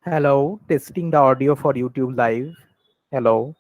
Hello, testing the audio for YouTube Live. Hello.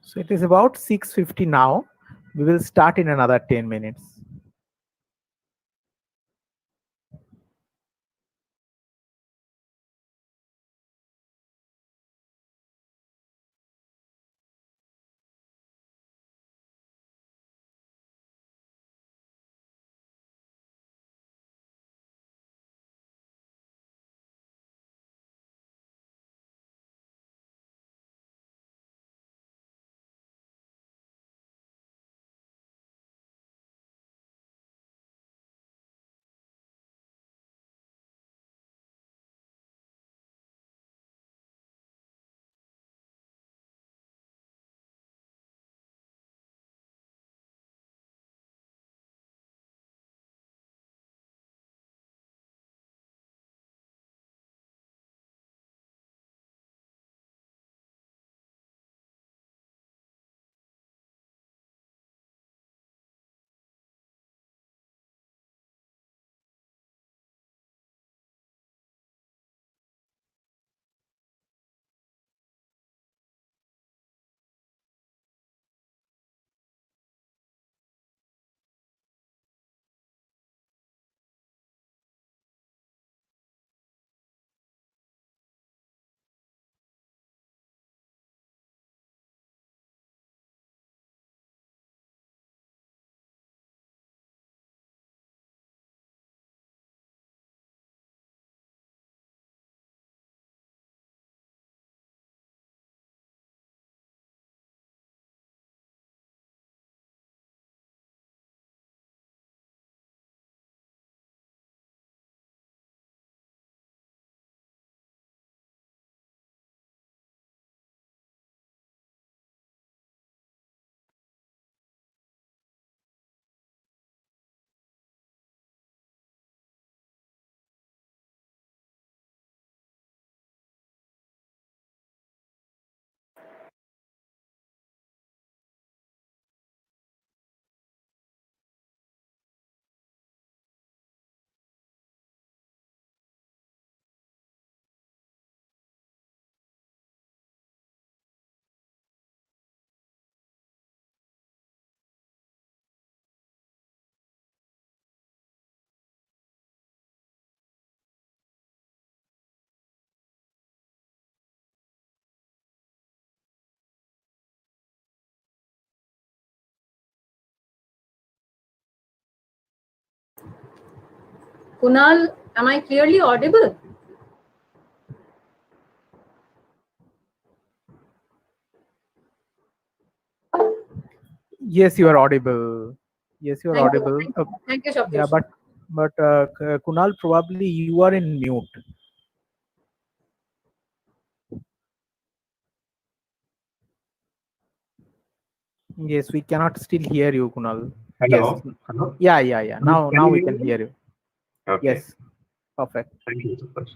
So it is about 6:50 now. We will start in another 10 minutes. Kunal, am I clearly audible? Yes, you are audible. Yes, you are Thank you. audible. Thank you, Yeah, Saptosh. but Kunal, probably you are in mute. Yes, we cannot still hear you, Kunal. Yes. Hello. Hello. Yeah. Now Can you we hear can me? hear you. Okay. Yes, perfect. Thank you so much.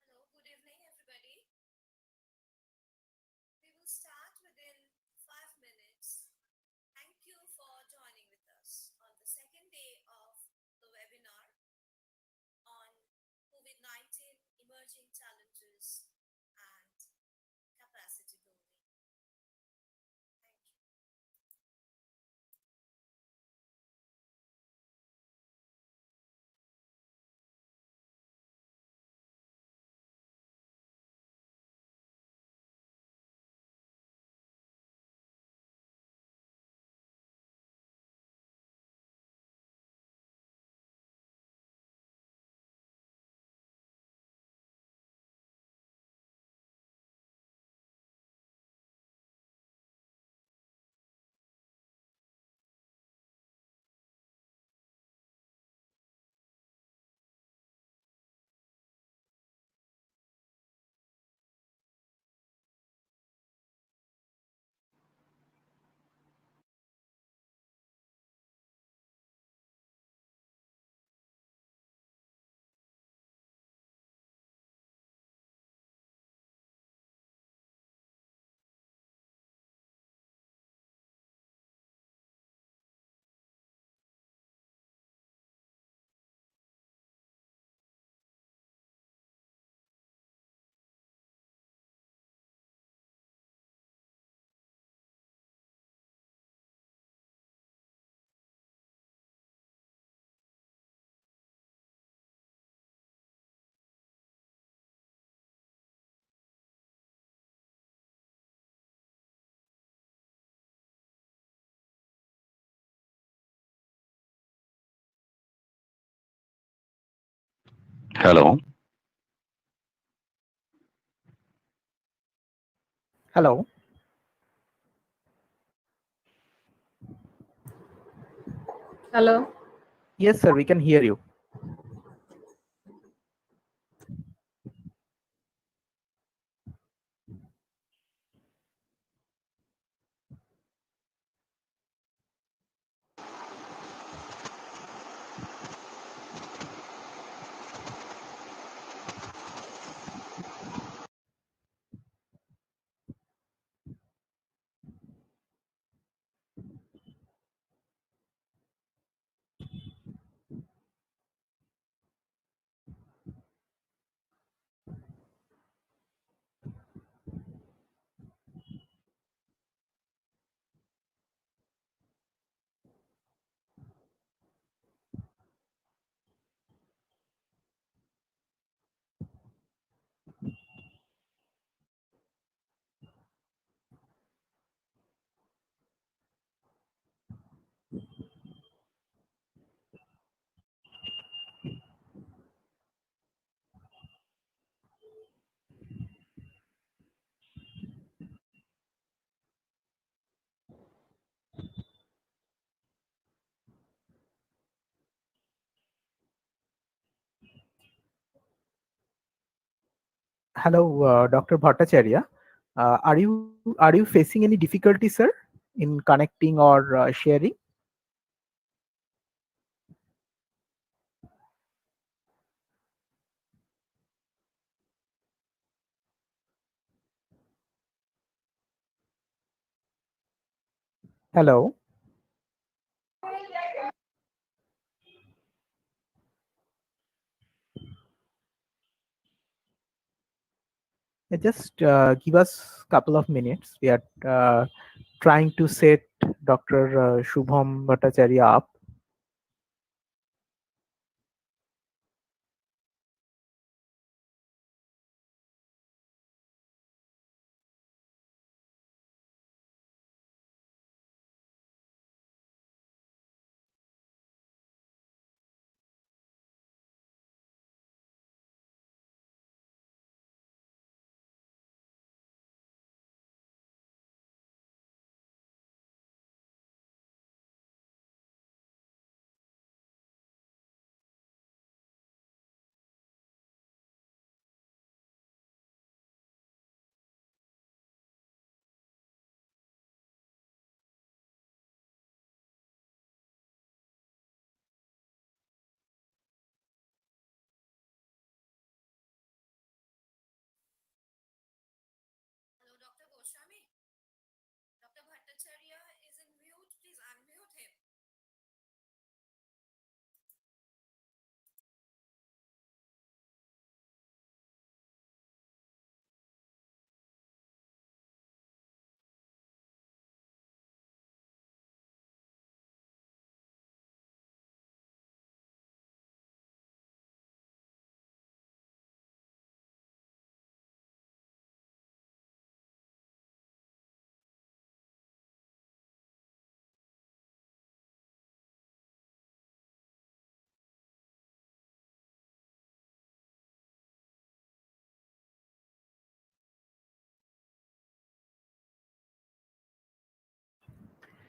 Hello, good evening, everybody. We will start within 5 minutes. Thank you for joining with us on the second day of the webinar on COVID-19 emerging challenges and capacity building. Thank you. Hello. Hello. Hello. Yes, sir, we can hear you. Hello, Dr. Bhattacharya. Are you facing any difficulty, sir, in connecting or sharing? Hello. Just give us couple of minutes. We are trying to set Dr. Shubham Bhattacharya up. Hello, Dr. Goswami. Dr. Bhattacharya is in mute. Please unmute him.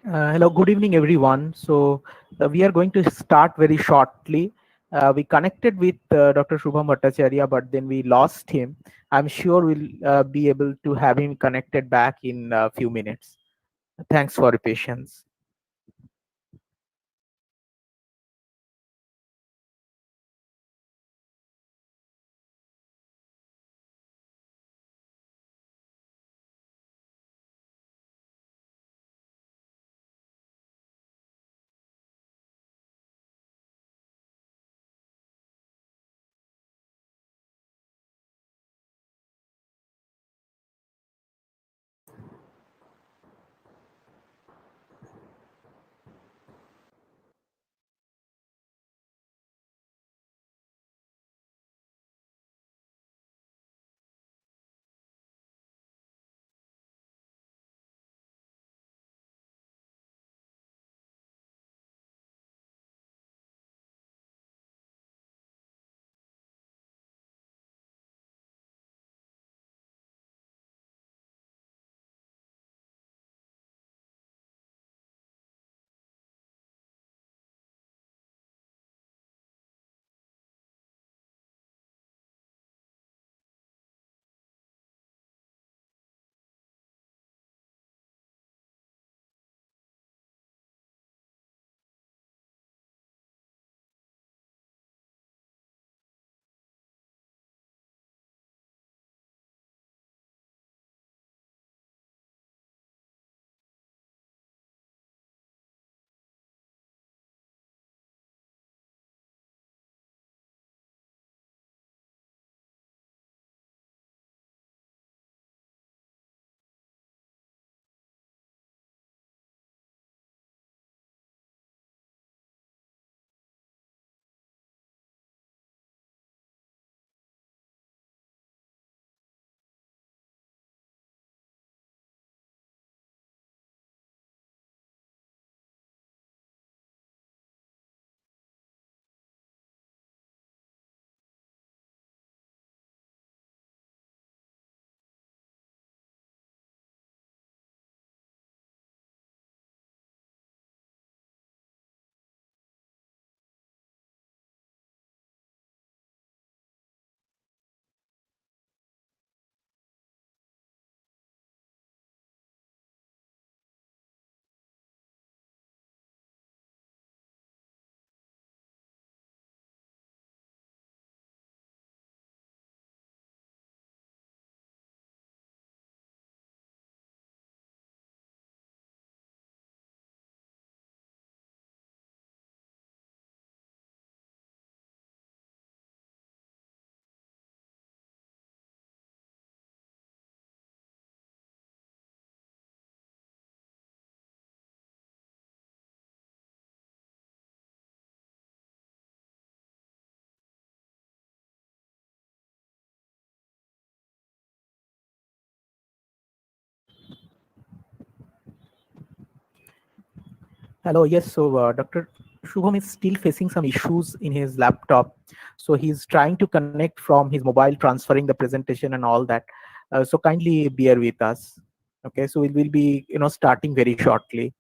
Hello, good evening, everyone. So we are going to start very shortly. We connected with Dr. Shubham Bhattacharya, but then we lost him. I'm sure we'll be able to have him connected back in a few minutes. Thanks for your patience. Hello, yes. So, Dr. Shubham is still facing some issues in his laptop. So, he's trying to connect from his mobile, transferring the presentation and all that. So, kindly bear with us. Okay, so we will be, starting very shortly.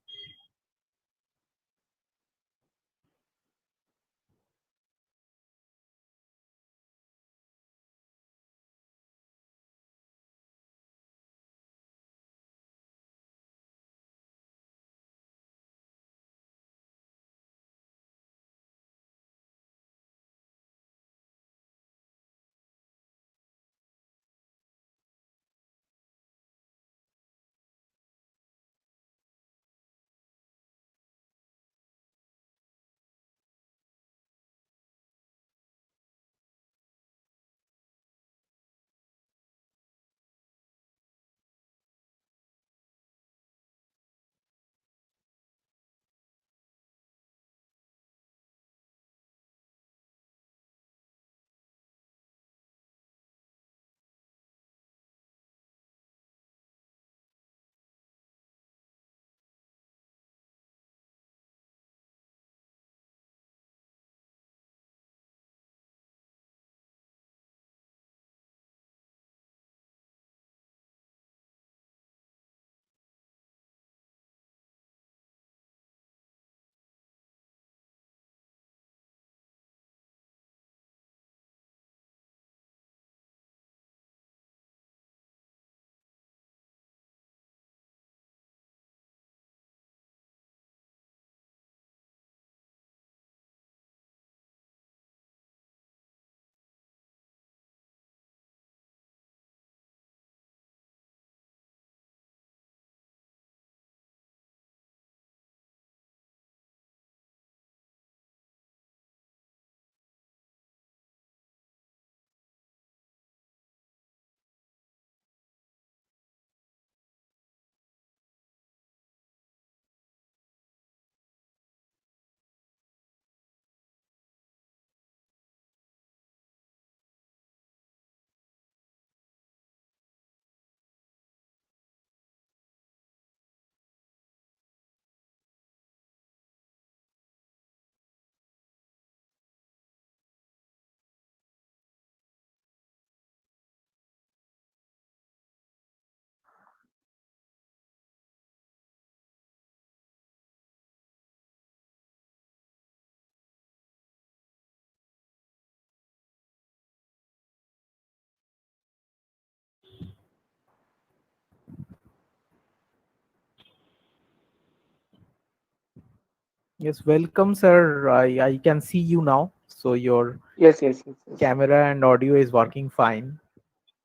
Yes, welcome, sir. I can see you now. So, your Yes, yes, yes, yes, camera and audio is working fine.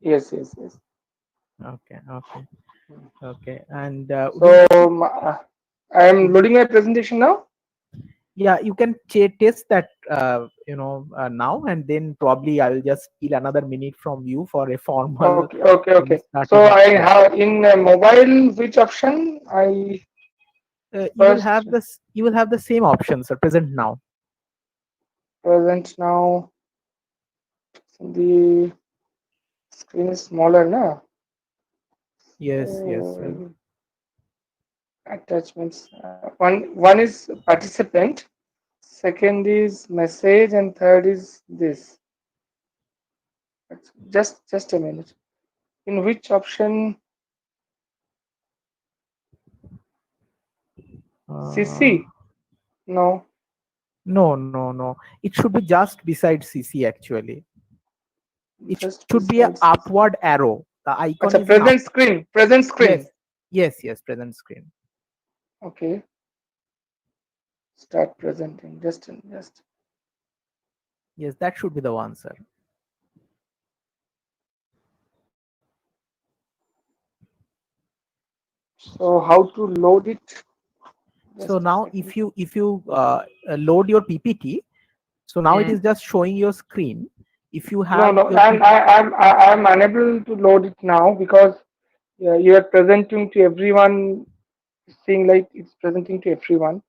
yes, yes, yes. Okay, okay, okay. And So I am loading my presentation now. yeah, you can test that now, and then probably I'll just steal another minute from you for a formal Okay, okay, okay. So starting. I Yeah, have in mobile which option I first you will have the same options, sir. Present now. present now. The screen is smaller now. Yes, yes, sir. Uh, Attachments. One is participant. Second is message, and third is this. Just a minute. In which option? Uh, CC? No, no, no, no. It should be just beside CC actually. It should just be a besides. upward arrow. The icon is Acha, an up. present screen. Present Yes, screen. yes, yes. Present screen. Okay. Start presenting. Just. Yes, that should be the one, sir. So how to load it? So Just a now, second. if you load your PPT, so now it Hmm. is just showing your screen. If you No, have no. your I'm unable to load it now because you are presenting to everyone. Seeing like it's presenting to everyone.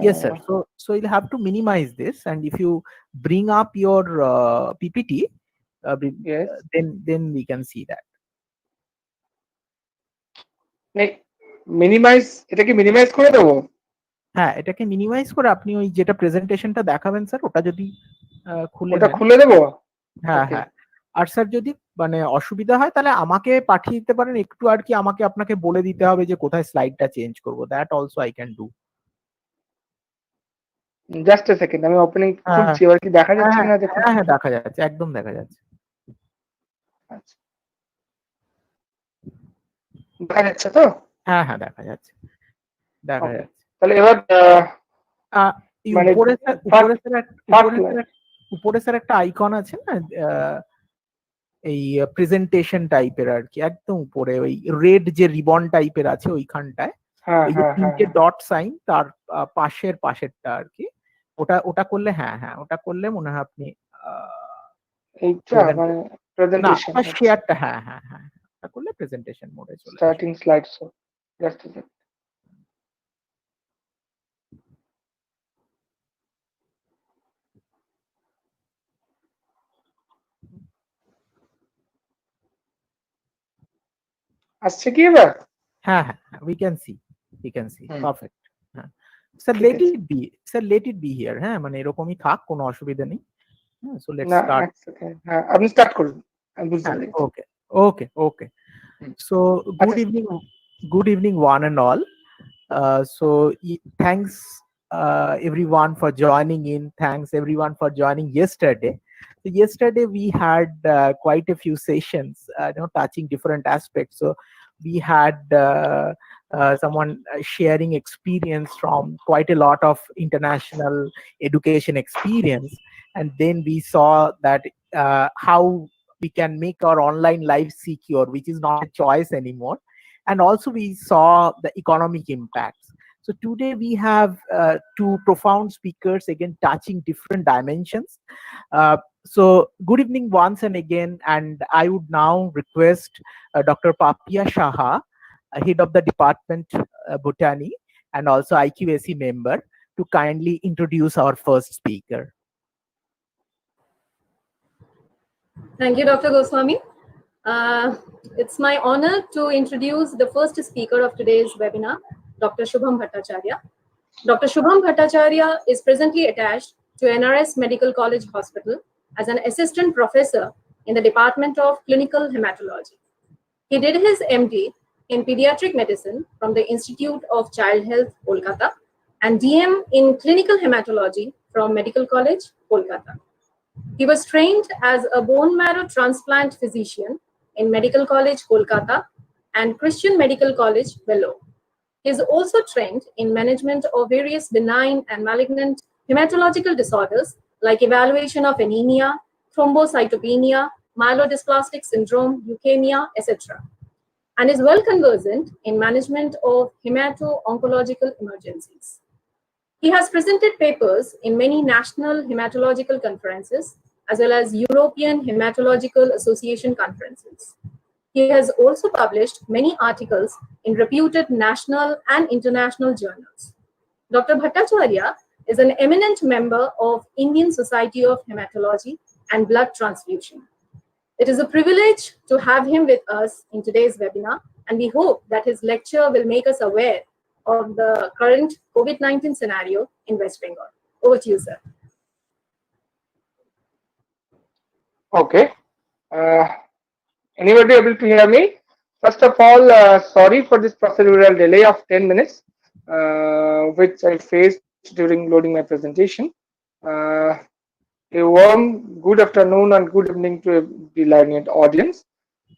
yes, sir. Uh, So you'll have to minimize this, and if you bring up your PPT, yes. then we can see that. Like minimize. এটাকে minimize করে দেবো. হ্যাঁ, এটাকে minimise করে আপনি ওই যেটা প্রেজেন্টেশনটা দেখাবেন স্যার, ওটা যদি খুলে ওটা নেন। খুলে দেবো? হ্যাঁ ওকে, হ্যাঁ। আর স্যার যদি মানে অসুবিধা হয় তাহলে আমাকে পাঠিয়ে দিতে পারেন, একটু আর কি আমাকে আপনাকে বলে দিতে হবে যে কোথায় স্লাইডটা চেঞ্জ করব, that also I can do. Just a second, আমি ওপেনিং হ্যাঁ খুলছি, এবার কি দেখা হ্যাঁ যাচ্ছে হ্যাঁ কিনা দেখুন। হ্যাঁ হ্যাঁ, দেখা যাচ্ছে, একদম দেখা যাচ্ছে। আচ্ছা, দেখা যাচ্ছে তো? হ্যাঁ হ্যাঁ, দেখা যাচ্ছে, দেখা ওকে, যাচ্ছে। তাহলে এবার এই মানে উপরে স্যার, ফার্স্ট ফার্স্ট উপরে স্যার একটা আইকন আছে না, এই প্রেজেন্টেশন টাইপের আর কি, একদম উপরে ওই রেড যে রিবন টাইপের আছে ওইখানটায়, হ্যাঁ ওই যে হ্যাঁ হ্যাঁ তিনটে হ্যাঁ, ডট সাইন তার পাশেরটা আর কি, ওটা ওটা করলে, হ্যাঁ হ্যাঁ, ওটা করলে মনে হয় আপনি এইটা প্রেজেন্ট, মানে না প্রেজেন্টেশন। ওটা আচ্ছা, শেয়ারটা, হ্যাঁ হ্যাঁ হ্যাঁ, ওটা করলে প্রেজেন্টেশন মোডে চলে আসবে। Starting slide show, just a second. আসছে কি এবার? হ্যাঁ হ্যাঁ, we can see hmm, perfect. হ্যাঁ স্যার, ঠিক লেট আছে। It be, sir let it be here, হ্যাঁ মানে এরকমই থাক, কোনো অসুবিধা নেই। হ্যাঁ, সো লেটস না, স্টার্ট। এক সেকেন্ড, হ্যাঁ আপনি স্টার্ট করুন, আমি বুঝতে হ্যাঁ, পেরেছি। ওকে ওকে ওকে। হুম, So আচ্ছা। good evening, one and all. Thanks everyone for joining in. Thanks everyone for joining yesterday. So yesterday we had quite a few sessions, touching different aspects. So we had someone sharing experience from quite a lot of international education experience, and then we saw that how we can make our online life secure, which is not a choice anymore. And also we saw the economic impacts. So today we have two profound speakers, again touching different dimensions. So good evening once and again, and I would now request Dr. Papia Shaha, head of the department, Botany, and also IQAC member, to kindly introduce our first speaker. Thank you, Dr. Goswami. It's my honor to introduce the first speaker of today's webinar, Dr. Shubham Bhattacharya. Dr. Shubham Bhattacharya is presently attached to NRS Medical College Hospital as an assistant professor in the Department of Clinical Hematology. He did his MD in pediatric medicine from the Institute of Child Health, Kolkata, and DM in clinical hematology from Medical College, Kolkata. He was trained as a bone marrow transplant physician in Medical College, Kolkata, and Christian Medical College, Vellore. He is also trained in management of various benign and malignant hematological disorders like evaluation of anemia, thrombocytopenia, myelodysplastic syndrome, leukemia, etc., and is well conversant in management of hemato-oncological emergencies. He has presented papers in many national hematological conferences as well as European Hematological Association conferences. He has also published many articles in reputed national and international journals. Dr. Bhattacharya is an eminent member of Indian Society of Hematology and Blood Transfusion. It is a privilege to have him with us in today's webinar, and we hope that his lecture will make us aware of the current COVID-19 scenario in West Bengal. Over to you, sir. Okay. Uh, Anybody able to hear me? First of all, sorry for this procedural delay of 10 minutes, which I faced during loading my presentation. Uh, a warm good afternoon and good evening to the linear audience.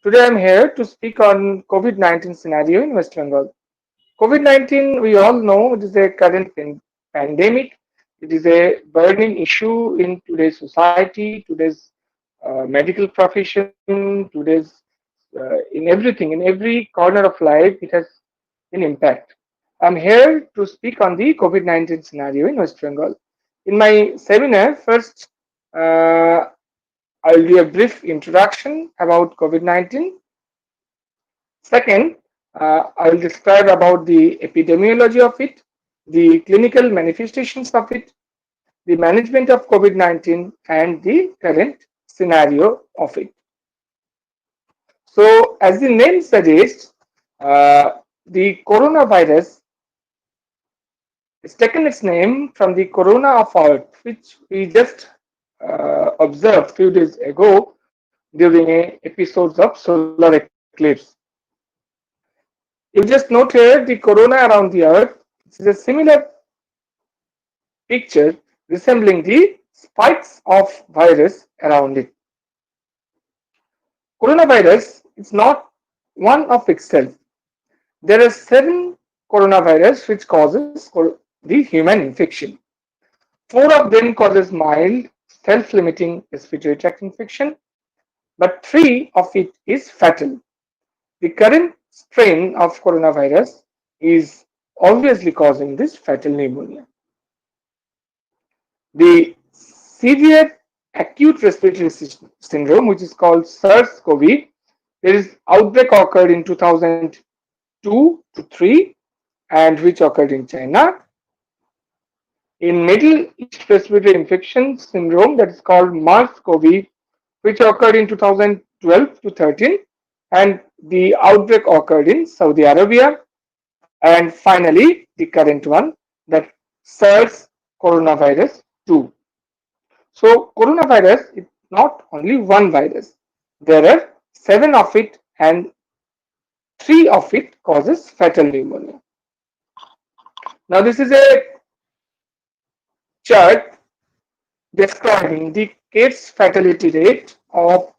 Today I'm here to speak on COVID-19 scenario in West Bengal. COVID-19, we all know it is a current pandemic. It is a burning issue in today's society, today's medical profession, today's in everything, in every corner of life, it has an impact. I'm here to speak on the COVID-19 scenario in West Bengal. In my seminar, first, I'll do a brief introduction about COVID-19. Second, I'll describe about the epidemiology of it, the clinical manifestations of it, the management of COVID-19, and the current scenario of it. So, as the name suggests, the coronavirus It's taken its name from the corona of Earth, which we just observed few days ago during episodes of solar eclipse. You just note here the corona around the Earth. This is a similar picture resembling the spikes of virus around it. Coronavirus is not one of itself. There are seven coronavirus which causes the human infection. Four of them causes mild, self-limiting respiratory tract infection, but three of it is fatal. The current strain of coronavirus is obviously causing this fatal pneumonia. The severe acute respiratory syndrome, which is called SARS-CoV, there is outbreak occurred in 2002 to 3 and which occurred in China. In Middle East respiratory infection syndrome that is called MERS-CoV, which occurred in 2012 to 13, and the outbreak occurred in Saudi Arabia. And finally, the current one, that SARS coronavirus 2. So coronavirus is not only one virus. There are seven of it and three of it causes fatal pneumonia. Now this is a chart describing the case fatality rate of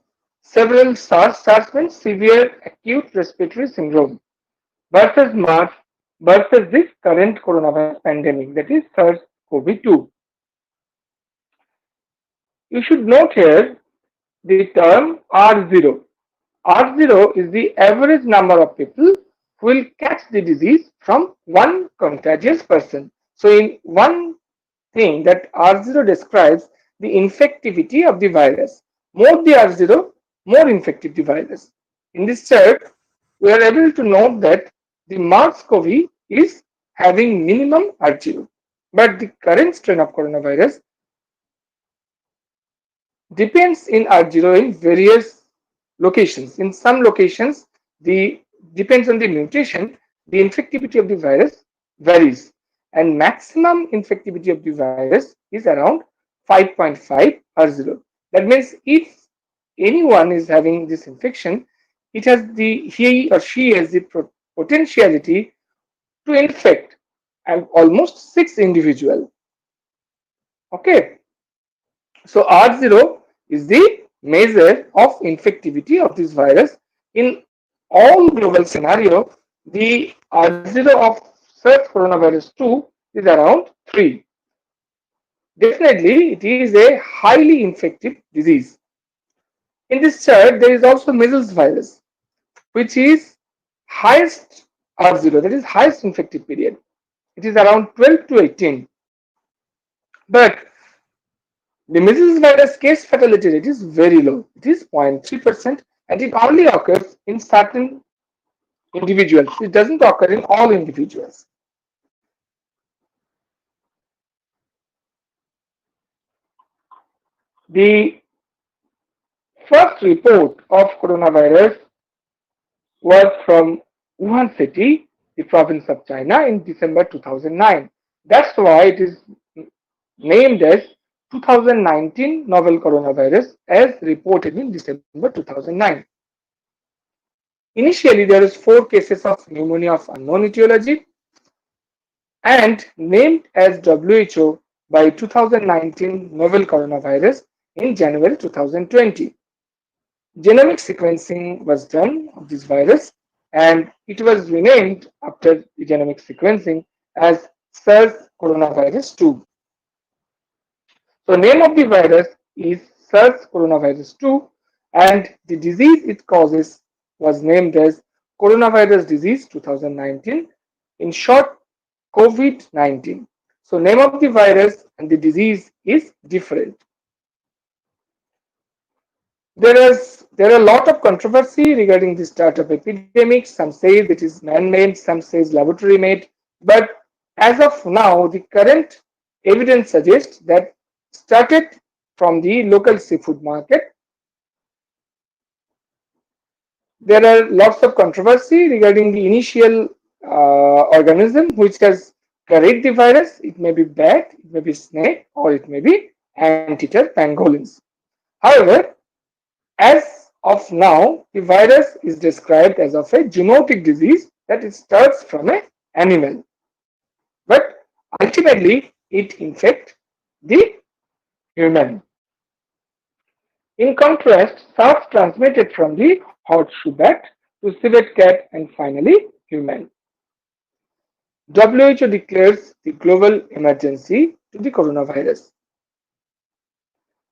several SARS. SARS means severe acute respiratory syndrome versus MERS versus this current coronavirus pandemic, that is SARS-CoV-2. You should note here the term R0. R0 is the average number of people who will catch the disease from one contagious person. So in one thing that R0 describes the infectivity of the virus. More the R0, more infective the virus. In this chart, we are able to note that the MERS-CoV is having minimum R0. But the current strain of coronavirus depends in R0 in various locations. In some locations, the depends on the mutation, the infectivity of the virus varies, and maximum infectivity of the virus is around 5.5 R0. That means if anyone is having this infection, it has the he or she has the potentiality to infect almost 6 individuals. Okay, so R0 is the measure of infectivity of this virus. In all global scenario, the R0 of SARS coronavirus 2 is around 3. Definitely, it is a highly infective disease. In this chart, there is also measles virus, which is highest R0, that is highest infective period. It is around 12 to 18. But the measles virus case fatality rate is very low. It is 0.3% and it only occurs in certain individuals. It doesn't occur in all individuals. The first report of coronavirus was from Wuhan city, the province of China, in December 2009. That's why it is named as 2019 novel coronavirus as reported in December 2009. Initially, there is 4 cases of pneumonia of unknown etiology and named as WHO by 2019 novel coronavirus in January 2020. Genomic sequencing was done of this virus and it was renamed after the genomic sequencing as SARS coronavirus 2. So name of the virus is SARS coronavirus 2 and the disease it causes was named as coronavirus disease 2019, in short COVID-19. So name of the virus and the disease is different. There are a lot of controversy regarding this start of epidemic. Some say it is man-made, some say laboratory made. But as of now, the current evidence suggests that started from the local seafood market. There are lots of controversy regarding the initial organism which has carried the virus. It may be bat, it may be snake, or it may be anteater pangolins. However, as of now, the virus is described as of a zoonotic disease that it starts from an animal, but ultimately it infects the human. In contrast, SARS transmitted from the horseshoe bat to civet cat and finally human. WHO declares the global emergency to the coronavirus.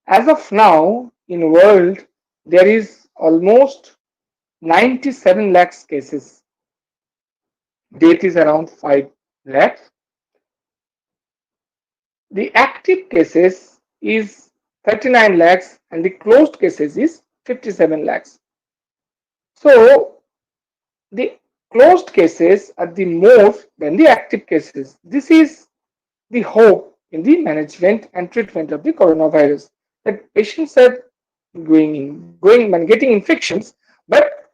As of now, in world, there is almost 97 lakhs cases. Death is around 5 lakhs. The active cases is 39 lakhs and the closed cases is 57 lakhs. So the closed cases are the more than the active cases. This is the hope in the management and treatment of the coronavirus, that patients are going and getting infections, but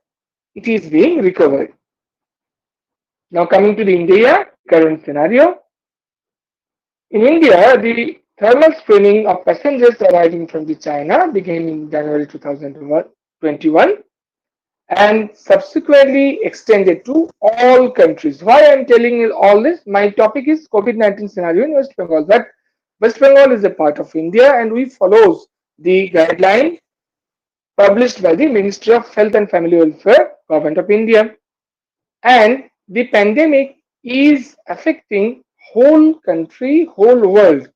it is being recovered. Now coming to the India current scenario. In India, the thermal screening of passengers arriving from the China began in January 2021 and subsequently extended to all countries. Why I am telling you all this? My topic is COVID-19 scenario in West Bengal. But West Bengal is a part of India and we follows the guideline published by the Ministry of Health and Family Welfare, Government of India. And the pandemic is affecting whole country, whole world.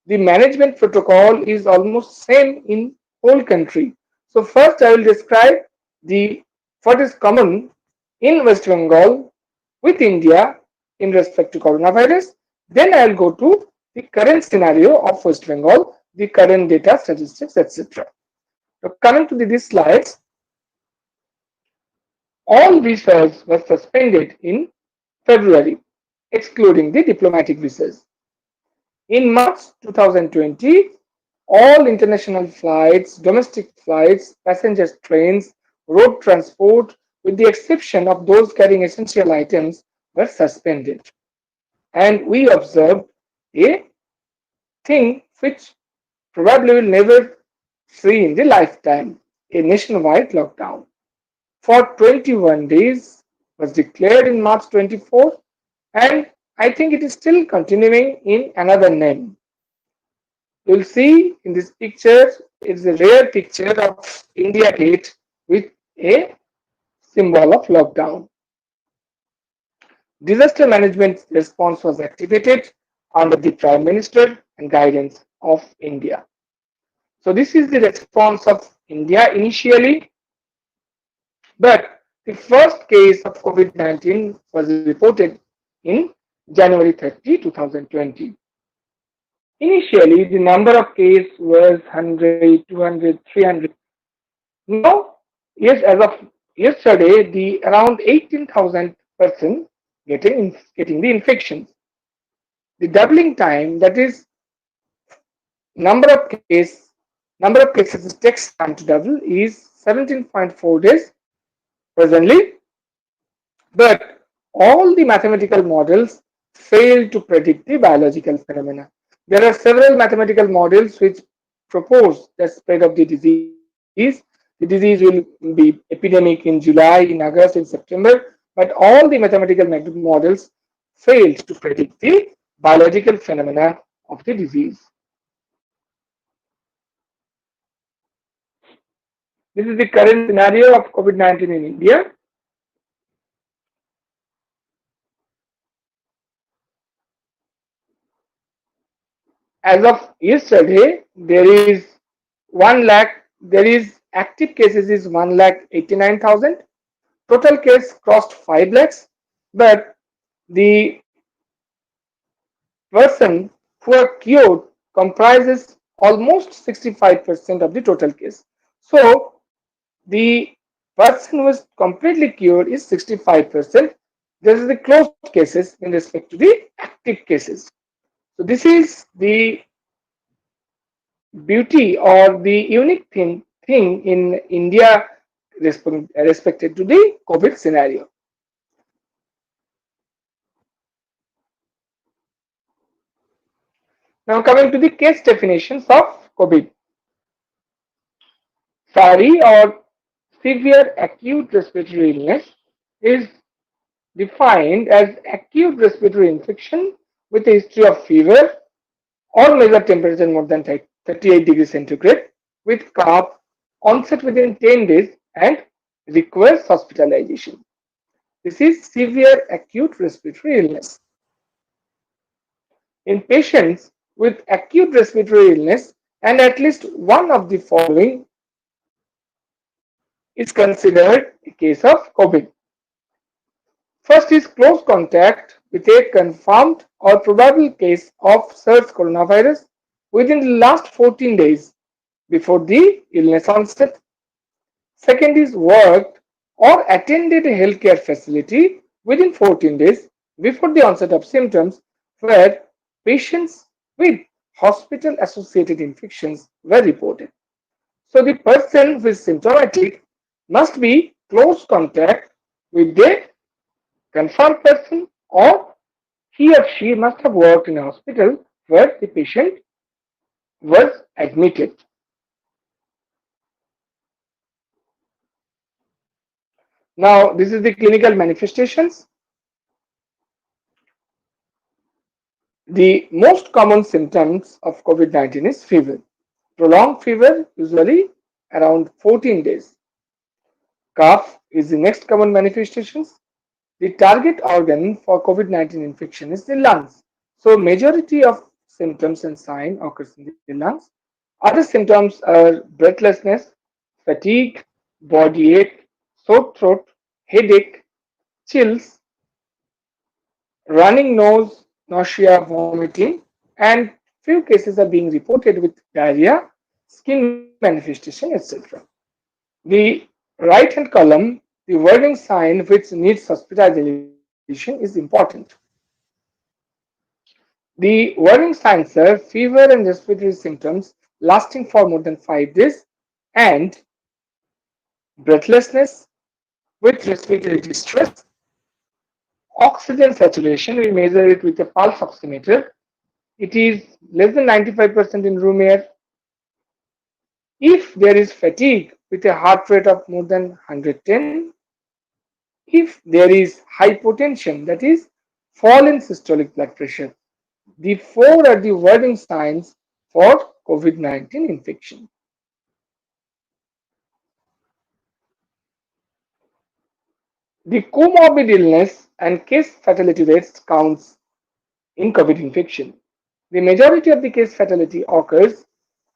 The management protocol is almost same in whole country. So first I will describe the what is common in West Bengal with India in respect to coronavirus. Then I will go to the current scenario of West Bengal, the current data, statistics, etc. So coming to these slides, all visas were suspended in February, excluding the diplomatic visas. In March 2020, all international flights, domestic flights, passenger trains, road transport, with the exception of those carrying essential items, were suspended. And we observed a thing which probably will never see in the lifetime, a nationwide lockdown. For 21 days was declared in March 24, and I think it is still continuing in another name. You'll see in this picture, it's a rare picture of India Gate with a symbol of lockdown. Disaster management response was activated under the Prime Minister and guidance of India. So this is the response of India initially, but the first case of COVID-19 was reported in January 30, 2020. Initially, the number of cases was 100, 200, 300. Now, yes, as of yesterday, the around 18,000 person getting the infections. The doubling time, that is number of cases it takes time to double, is 17.4 days presently. But all the mathematical models fail to predict the biological phenomena. There are several mathematical models which propose the spread of the disease. The disease will be epidemic in July, in August, in September, but all the mathematical models failed to predict the biological phenomena of the disease. This is the current scenario of COVID-19 in India. As of yesterday, there is 1 lakh, there is active cases is 1,89,000. Total case crossed 5 lakhs, but the person who are cured comprises almost 65% of the total case. So the person who is completely cured is 65%. This is the closed cases in respect to the active cases. So this is the beauty or the unique thing in India respected to the COVID scenario. Now coming to the case definitions of COVID. SARI or severe acute respiratory illness is defined as acute respiratory infection with a history of fever or measured temperature more than 38 degrees centigrade with cough onset within 10 days and requires hospitalization. This is severe acute respiratory illness. In patients with acute respiratory illness and at least one of the following is considered a case of COVID. First is close contact with a confirmed or probable case of SARS coronavirus within the last 14 days before the illness onset. Second is worked or attended a healthcare facility within 14 days before the onset of symptoms where patients with hospital associated infections were reported. So the person who is symptomatic must be close contact with the confirmed person or he or she must have worked in a hospital where the patient was admitted. Now, this is the clinical manifestations. The most common symptoms of COVID-19 is fever. Prolonged fever, usually around 14 days. Cough is the next common manifestations. The target organ for COVID-19 infection is the lungs. So majority of symptoms and sign occurs in the lungs. Other symptoms are breathlessness, fatigue, body ache, sore throat, headache, chills, running nose, nausea, vomiting, and few cases are being reported with diarrhea, skin manifestation, etc. The right hand column, the warning sign which needs hospitalization is important. The warning signs are fever and respiratory symptoms lasting for more than 5 days and breathlessness with respiratory distress. Oxygen saturation, we measure it with a pulse oximeter. It is less than 95% in room air. If there is fatigue with a heart rate of more than 110, if there is hypotension, that is fall in systolic blood pressure. The four are the warning signs for COVID-19 infection. The comorbid illness and case fatality rates counts in COVID infection. The majority of the case fatality occurs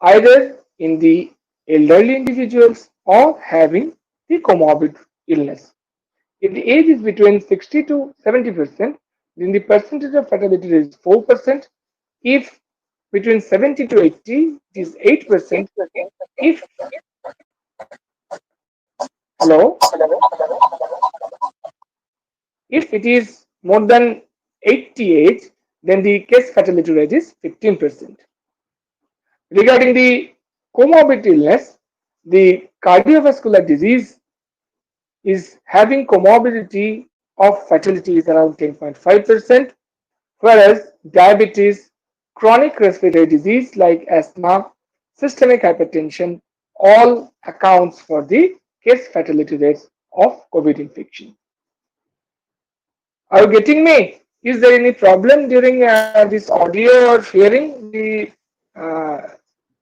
either in the elderly individuals or having the comorbid illness. If the age is between 60 to 70%, then the percentage of fatality is 4%. If between 70 to 80, it is 8%. If hello, if it is more than 88, then the case fatality rate is 15%. Regarding the comorbid illness, the cardiovascular disease is having comorbidity of fatality is around 10.5%, whereas diabetes, chronic respiratory disease like asthma, systemic hypertension all accounts for the case fatality rates of COVID infection. Are you getting me? Is there any problem during this audio or hearing the uh,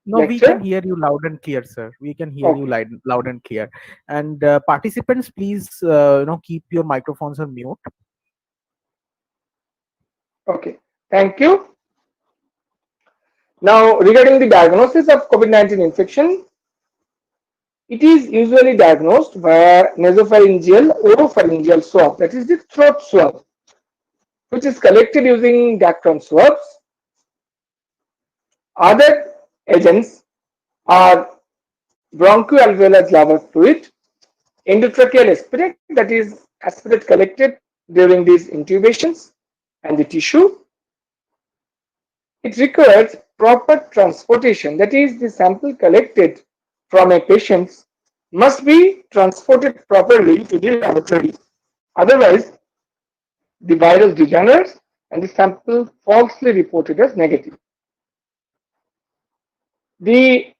No, we can lecture? hear you loud and clear, sir. We can hear you Okay, loud and clear. And participants, please, keep your microphones on mute. okay. Thank you. Now, regarding the diagnosis of COVID-19 infection, it is usually diagnosed via nasopharyngeal oropharyngeal swab, that is the throat swab, which is collected using dacron swabs. Other agents are bronchoalveolar blubber fluid, endotracheal aspirate, that is aspirate collected during these intubations, and the tissue. It requires proper transportation, that is, the sample collected from a patient must be transported properly to the laboratory. Otherwise, the virus degenerates and the sample falsely reported as negative. The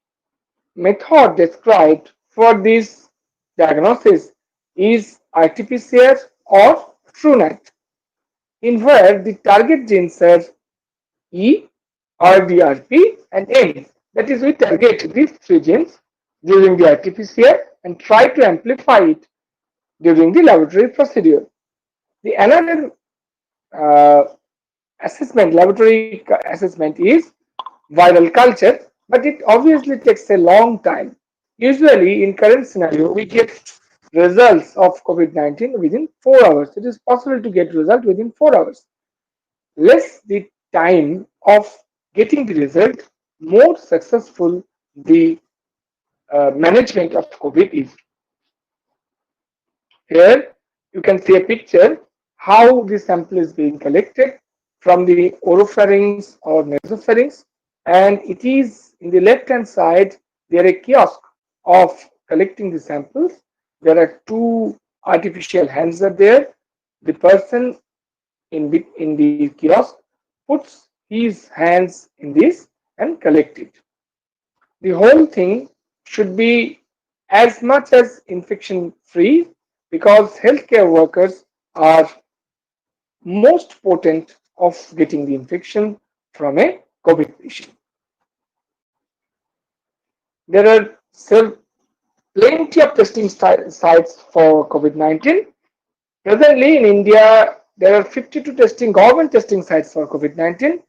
method described for this diagnosis is RT-PCR or TrueNAT, in where the target genes are E, RDRP, and M. That is, we target these three genes during the RT-PCR and try to amplify it during the laboratory procedure. The another uh, laboratory assessment is viral culture, but it obviously takes a long time. Usually, in current scenario, we get results of COVID-19 within 4 hours. It is possible to get result within 4 hours. Less the time of getting the result, more successful the management of COVID is. Here you can see a picture how the sample is being collected from the oropharynx or nasopharynx, and it is in the left hand side there a kiosk of collecting the samples. There are two artificial hands are there. The person in the kiosk puts his hands in this and collect it. The whole thing should be as much as infection free, because healthcare workers are most potent of getting the infection from a COVID patient. There are plenty of testing sites for COVID-19. Presently in India, there are 52 government testing sites for COVID-19.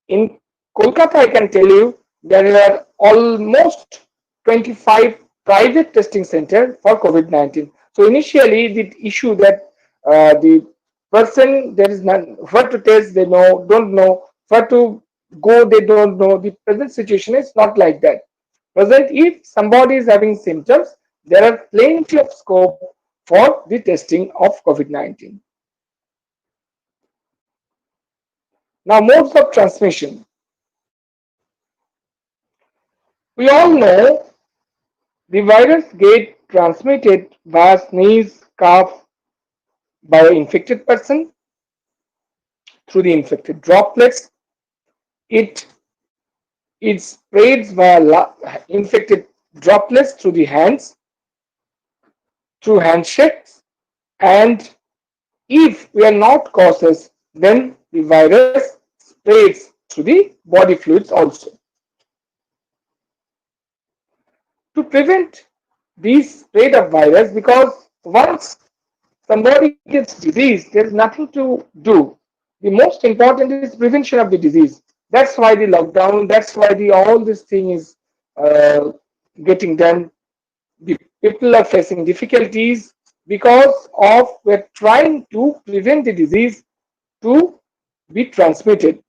In Kolkata, I can tell you there are almost 25 private testing centers for COVID-19. So initially, the issue that the person there is none where to test, they don't know where to go, they don't know. The present situation is not like that. Present, if somebody is having symptoms, there are plenty of scope for the testing of COVID-19. Now, modes of transmission. We all know the virus gets transmitted via sneeze, cough by an infected person through the infected droplets. It it spreads via infected droplets through the hands, through handshakes, and if we are not cautious, then the virus spreads through the body fluids also. To prevent this spread of virus, because once somebody gets disease, there's nothing to do. The most important is prevention of the disease. That's why the lockdown, that's why the all this thing is uh, getting done. The people are facing difficulties because of we're trying to prevent the disease to be transmitted.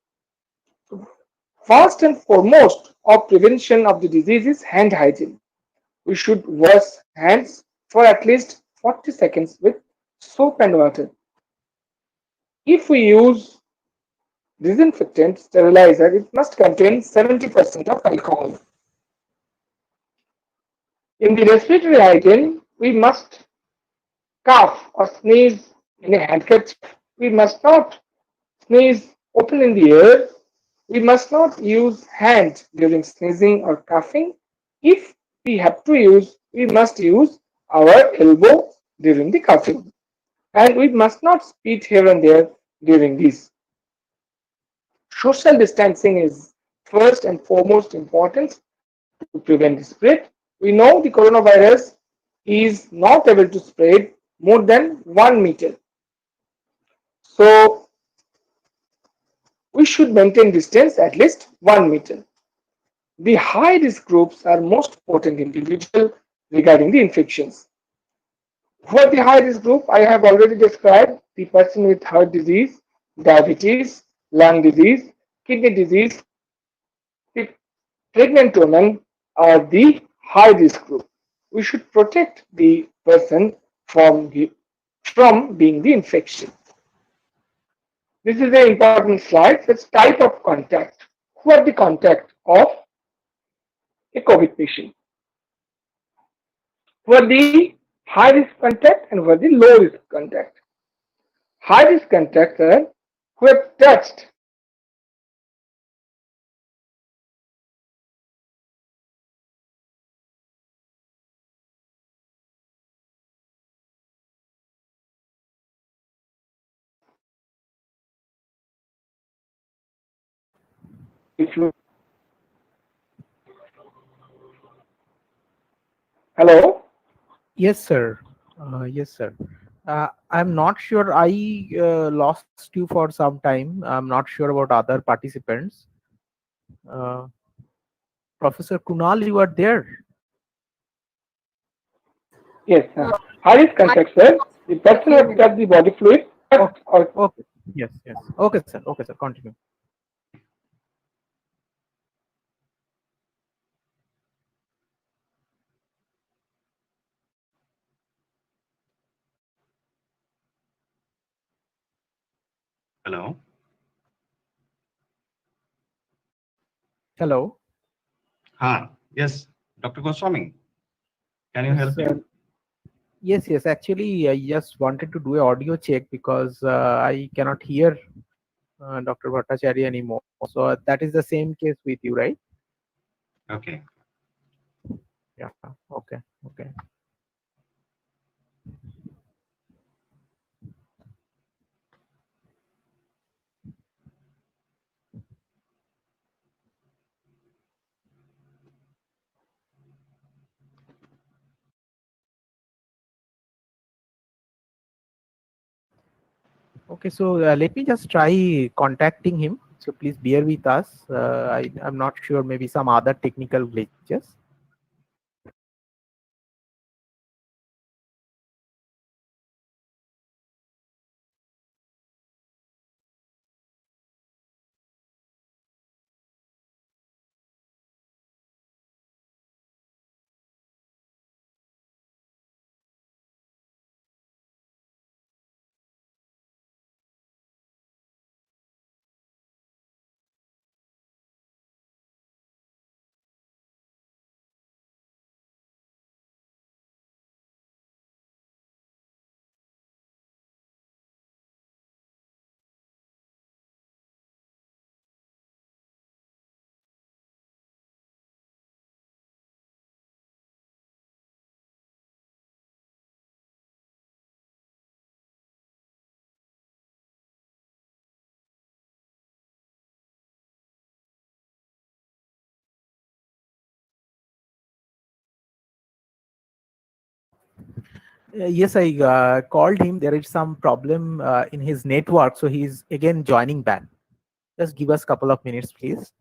First and foremost of prevention of the disease is hand hygiene. We should wash hands for at least 40 seconds with soap and water. If we use disinfectant sterilizer, it must contain 70% of alcohol. In the respiratory hygiene, we must cough or sneeze in a handkerchief. We must not sneeze open in the air. We must not use hand during sneezing or coughing. If we have to use, we must use our elbow during the coughing. And we must not spit here and there during this. Social distancing is first and foremost important to prevent the spread. We know the coronavirus is not able to spread more than 1 meter. So we should maintain distance at least 1 meter. The high risk groups are most potent individual regarding the infections. For the high risk group, I have already described the person with heart disease, diabetes, lung disease, kidney disease. The pregnant women are the high risk group. We should protect the person from being the infection. This is an important slide. It's type of contact. Who are the contact of a COVID patient? Who are the high risk contact and who are the low risk contact? High risk contacts are who have touched If you hello, Yes, sir. Yes, sir. I'm not sure. I lost you for some time. I'm not sure about other participants. Uh, Professor Kunal, you are there? yes, Uh, how is I constructed? The for a person few has minutes. cut the body fluid, Okay. or Okay. Yes. Yes. Okay, sir. Okay, sir. Continue. Hello. Hello. Yes, Dr. Goswami, can you Yes, help me? sir. Yes. Yes. Actually, I just wanted to do a audio check because I cannot hear Dr. Bhattacharya anymore. So that is the same case with you, right? Okay. Yeah. Okay. Okay. Okay. So let me just try contacting him. So please bear with us. I'm not sure. Maybe some other technical glitches. Yes, I called him. There is some problem in his network, so he's again joining back. Just give us a couple of minutes, please.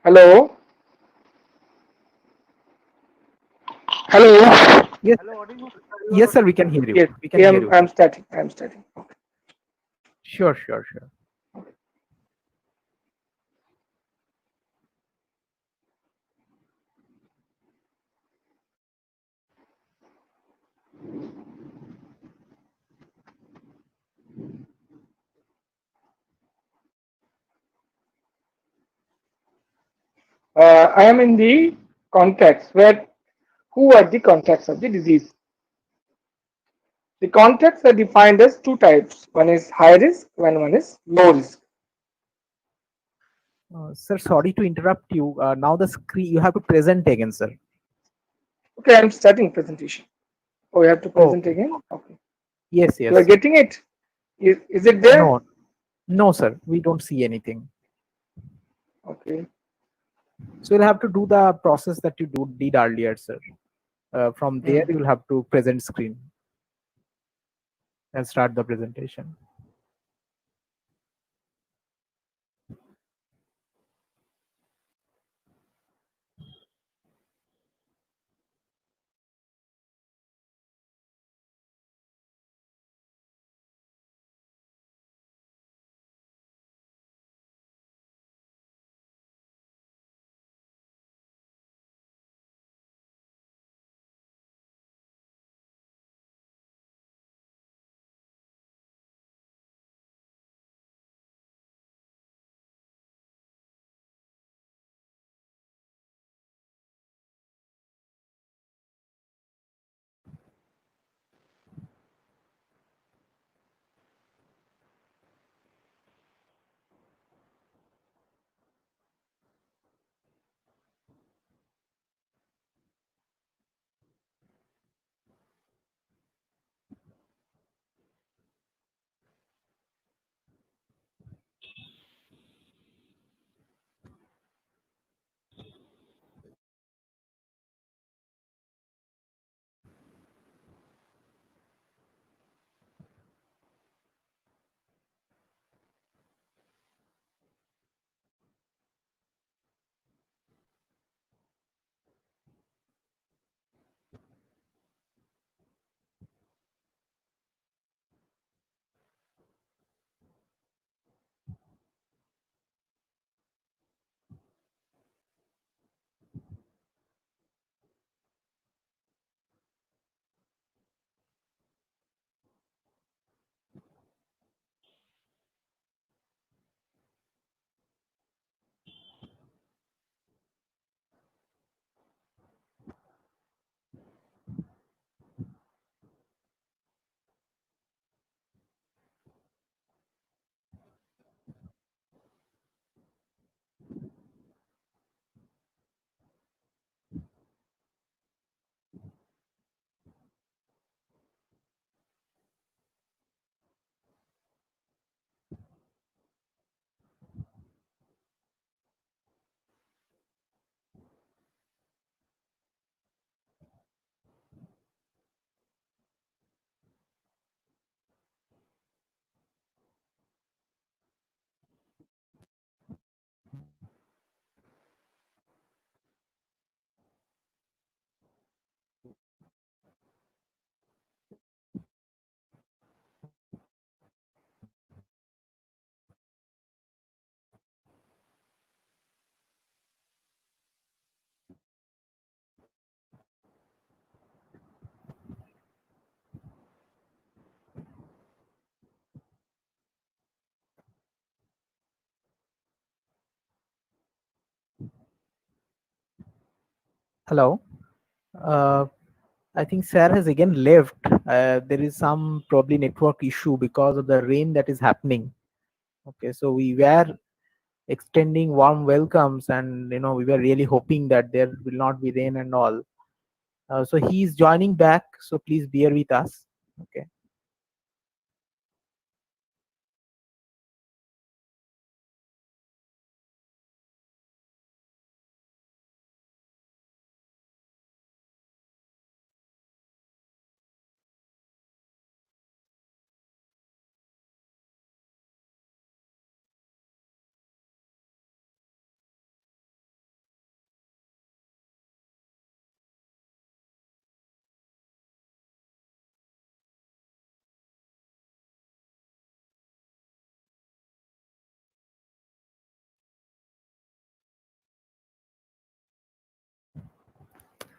Hello, hello. Yes, yes, sir. We can hear you. Yes, We can hear you, I'm sir. starting. I'm starting. Sure, sure, sure. I am in the contacts where who are the contacts of the disease. The contacts are defined as two types. One is high risk and one is low risk. Sir, sorry to interrupt you. Now the screen you have to present again, sir. Okay, I'm starting presentation. Oh, you have to present Okay. again? Okay. Yes, You yes, are sir. getting it? Is it there? No, no, sir. We don't see anything. Okay. So you'll have to do the process that you did earlier, sir. From there, Hmm. you'll have to present screen and start the presentation. Hello. Uh, I think Sarah has again left. There is some probably network issue because of the rain that is happening. Okay, so we were extending warm welcomes, and we were really hoping that there will not be rain and all. So he's joining back. So please bear with us. Okay.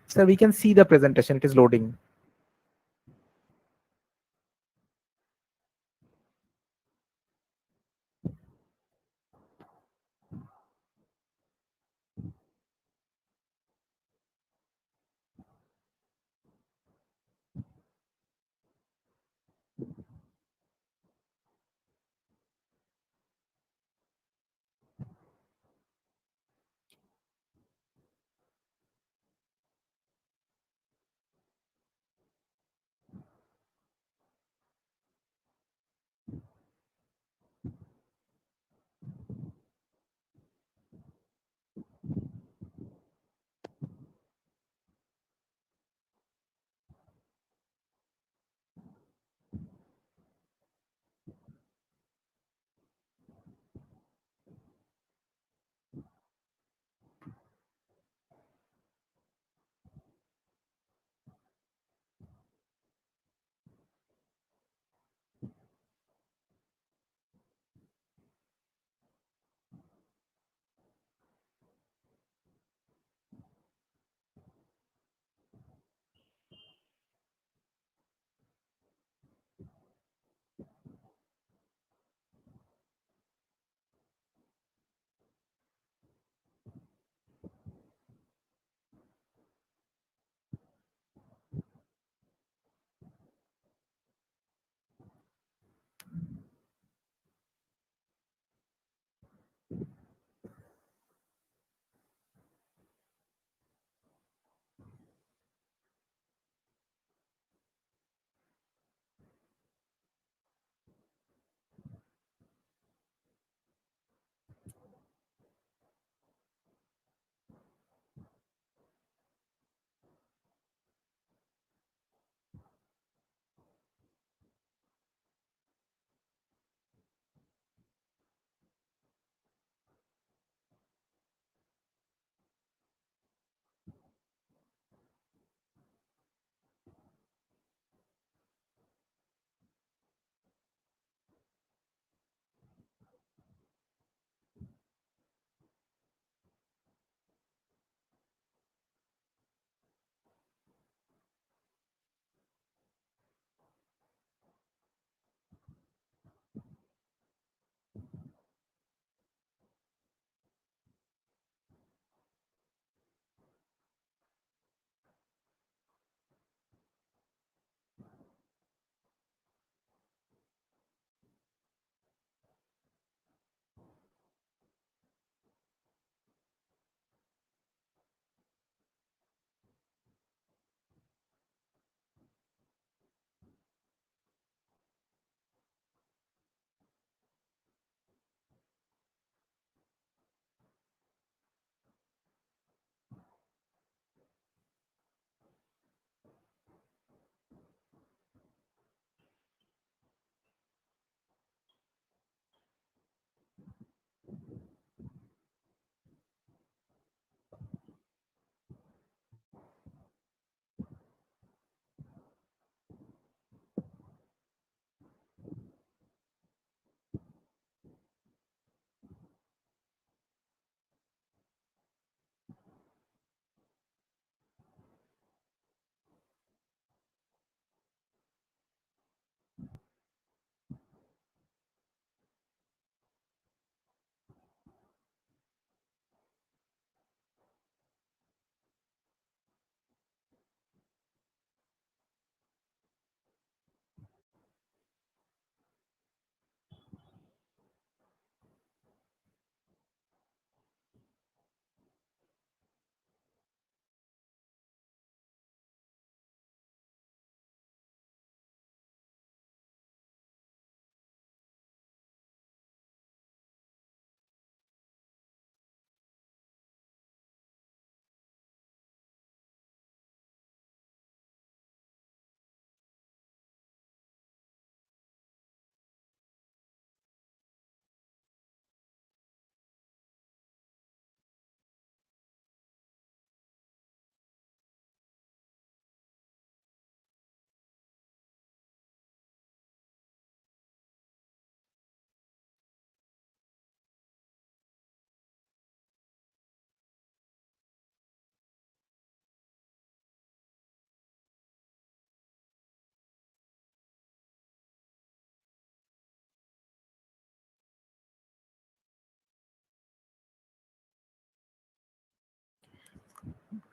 So we can see the presentation. It is loading.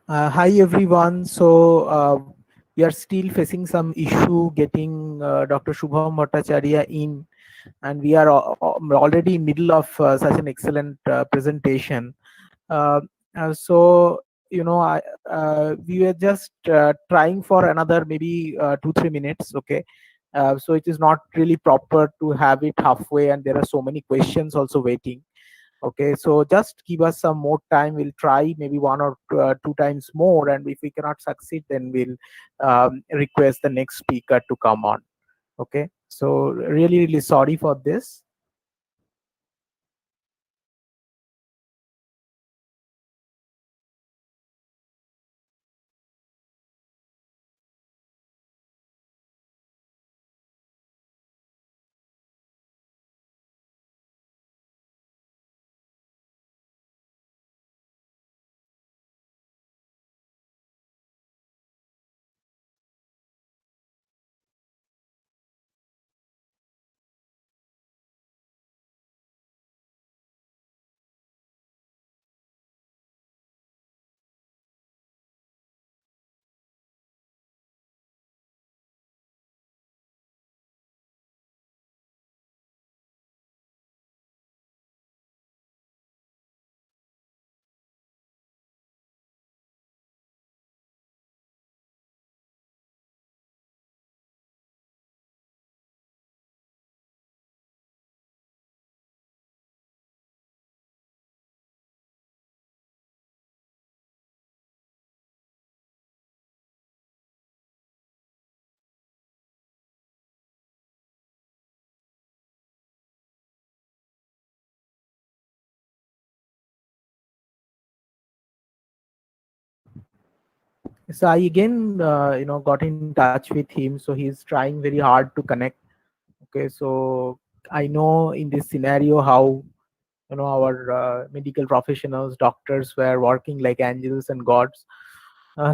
Hi everyone. We are still facing some issue getting Dr. Shubham Bhattacharya in, and we are already in middle of such an excellent presentation. Uh, we were just trying for another maybe 2-3 minutes. Okay. So it is not really proper to have it halfway, and there are so many questions also waiting. Okay, so just give us some more time. We'll try maybe one or two times more, and if we cannot succeed, then we'll request the next speaker to come on. Okay, so really sorry for this. So I again, got in touch with him. So he's trying very hard to connect. Okay, so I know in this scenario how our medical professionals, doctors were working like angels and gods.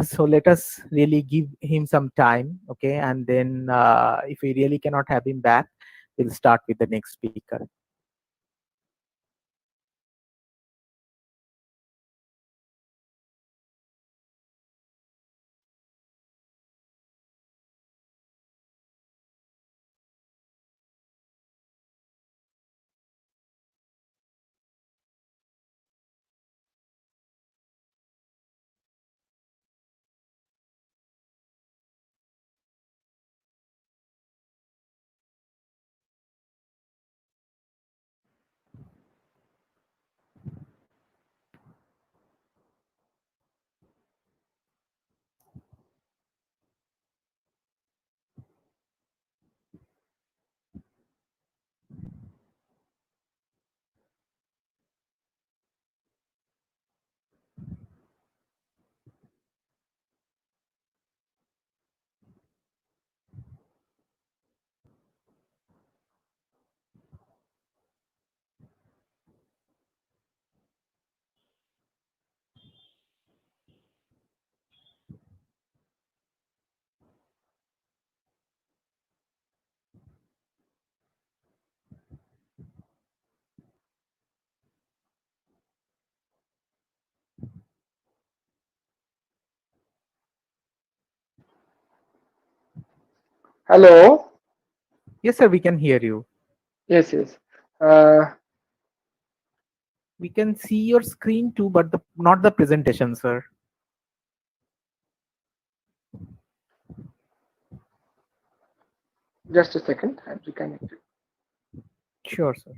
So let us really give him some time, okay? And then if we really cannot have him back, we'll start with the next speaker. Hello. Yes, sir, we can hear you. Yes, yes. Uh, We can see your screen too, but not the presentation, sir. just a second. I'm reconnected. Sure, sir.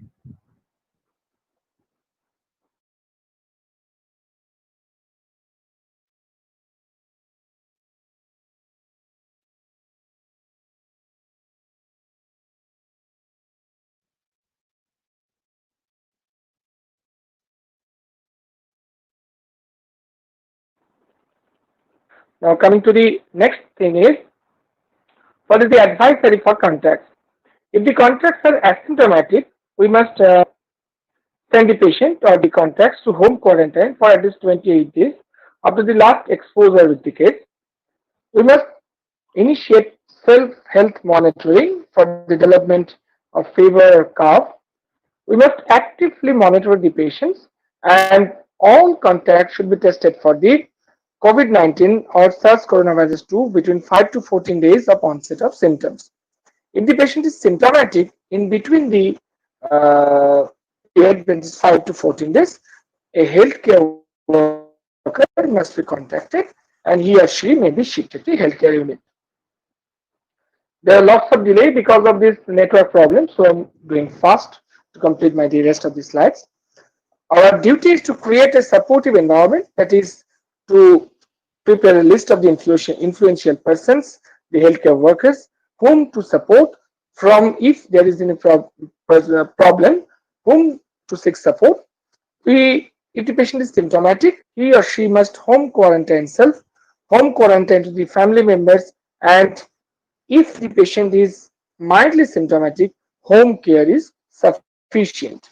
Now, coming to the next thing is, what is the advisory for contracts? If the contracts are asymptomatic, we must send the patient or the contracts to home quarantine for at least 28 days after the last exposure with the case. We must initiate self-health monitoring for the development of fever or cough. We must actively monitor the patients, and all contacts should be tested for the COVID-19 or SARS coronavirus 2 between 5 to 14 days of onset of symptoms. If the patient is symptomatic in between the period when it's 5 to 14 days, a healthcare worker must be contacted and he or she may be shifted to healthcare unit. There are lots of delay because of this network problem, so I'm doing fast to complete my the rest of the slides. Our duty is to create a supportive environment, that is to prepare a list of the influential persons, the healthcare workers, whom to support from if there is any problem, whom to seek support. If the patient is symptomatic, he or she must home quarantine self, home quarantine to the family members, and if the patient is mildly symptomatic, home care is sufficient.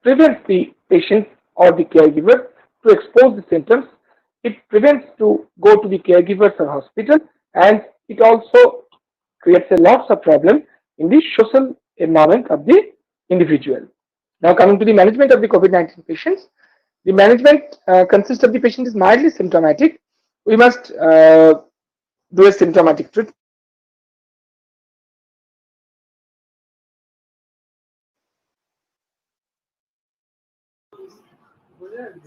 Prevents the patient or the caregiver to expose the symptoms. It prevents to go to the caregivers or hospital, and it also creates a lots of problem in the social environment of the individual. Now coming to the management of the COVID-19 patients, the management consists of the patient is mildly symptomatic. We must do a symptomatic treatment. We must give him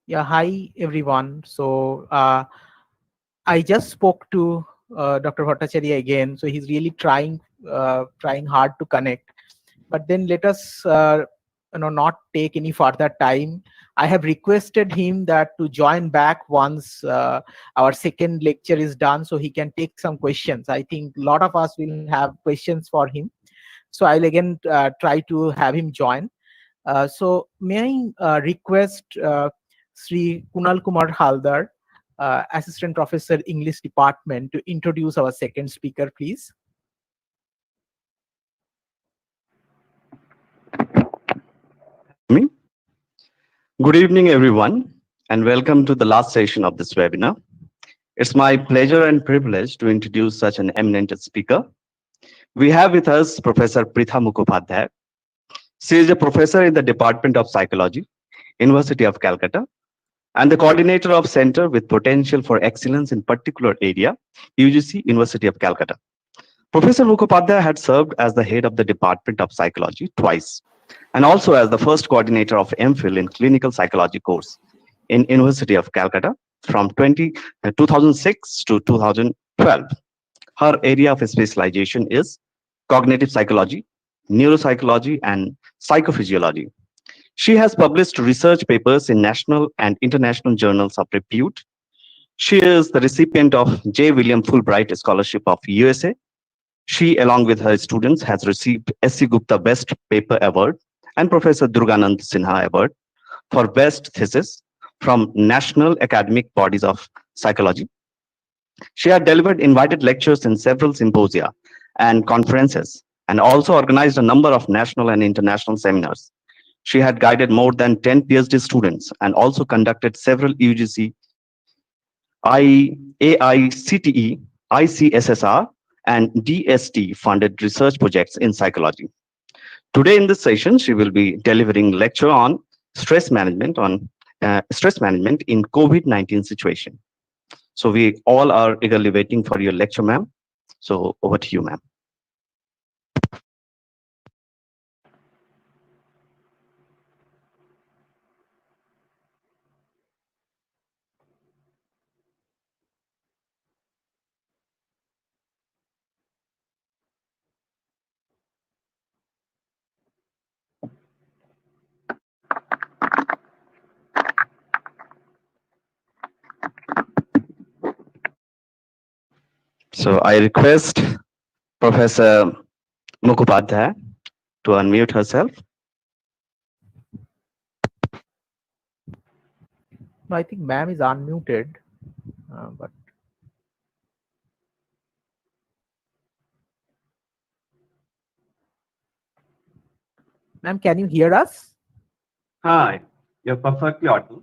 Yeah, hi everyone. I just spoke to Dr. Bhattacharya again. So he's really trying hard to connect. But then let us, not take any further time. I have requested him that to join back once our second lecture is done, so he can take some questions. I think a lot of us will have questions for him. So I'll again try to have him join. So may I request Sri Kunal Kumar Haldar, Assistant Professor English Department, to introduce our second speaker, please. Me. Good evening, everyone, and welcome to the last session of this webinar. It's my pleasure and privilege to introduce such an eminent speaker. We have with us Professor Pritha Mukhopadhyay. She is a professor in the Department of Psychology, University of Calcutta, and the coordinator of Center with Potential for Excellence in Particular Area, UGC, University of Calcutta. Professor Mukhopadhyay had served as the head of the Department of Psychology twice, and also as the first coordinator of MPhil in Clinical Psychology course in University of Calcutta from 2006 to 2012. Her area of specialization is cognitive psychology, neuropsychology, and psychophysiology. She has published research papers in national and international journals of repute. She is the recipient of J. William Fulbright Scholarship of USA. She, along with her students, has received S.C. Gupta Best Paper Award and Professor Durganand Sinha Award for Best Thesis from national academic bodies of psychology. She had delivered invited lectures in several symposia and conferences, and also organized a number of national and international seminars. She had guided more than 10 PhD students and also conducted several UGC, AICTE, ICSSR, and DST funded research projects in psychology. Today in this session, she will be delivering lecture on stress management in COVID-19 situation. So we all are eagerly waiting for your lecture, ma'am. So over to you, ma'am. So I request Professor Mukhopadhyay to unmute herself. No, I think ma'am is unmuted, but ma'am, can you hear us? Hi, you're perfectly audible.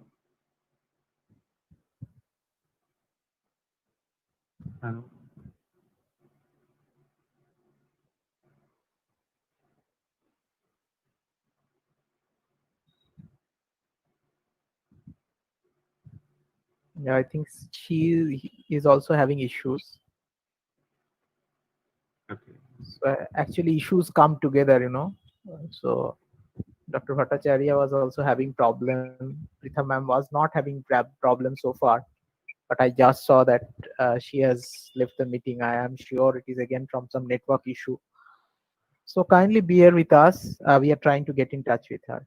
Hello. Yeah, I think she is also having issues. Okay. So actually, issues come together. So Dr. Bhattacharya was also having problem. Pritha ma'am was not having problem so far, but I just saw that she has left the meeting. I am sure it is again from some network issue. So kindly bear with us. We are trying to get in touch with her.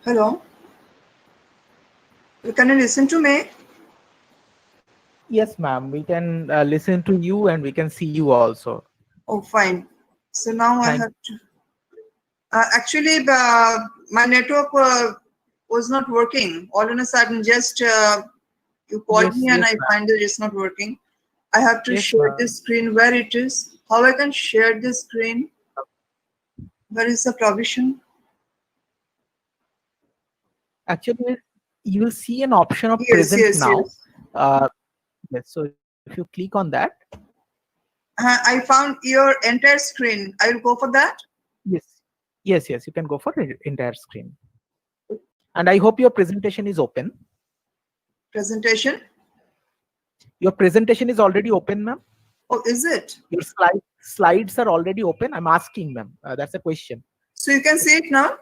Hello. Can you listen to me? Yes, ma'am. We can listen to you and we can see you also. Oh, fine. So now I Thank. have to. Actually, my network was not working. All of a sudden, just you called Yes, me and yes, I ma'am. find that it's not working. I have to Yes, share ma'am. this screen where it is. How I can share this screen? Where is the provision? Actually, you will see an option of Yes, present yes, now. yes. Yes, so if you click on that, I found your entire screen. I will go for that. yes, yes, you can go for entire screen. And I hope your presentation is open. Presentation. Your presentation is already open, ma'am. Oh, is it? Your slides are already open. I'm asking, ma'am. That's a question. So you can see it now?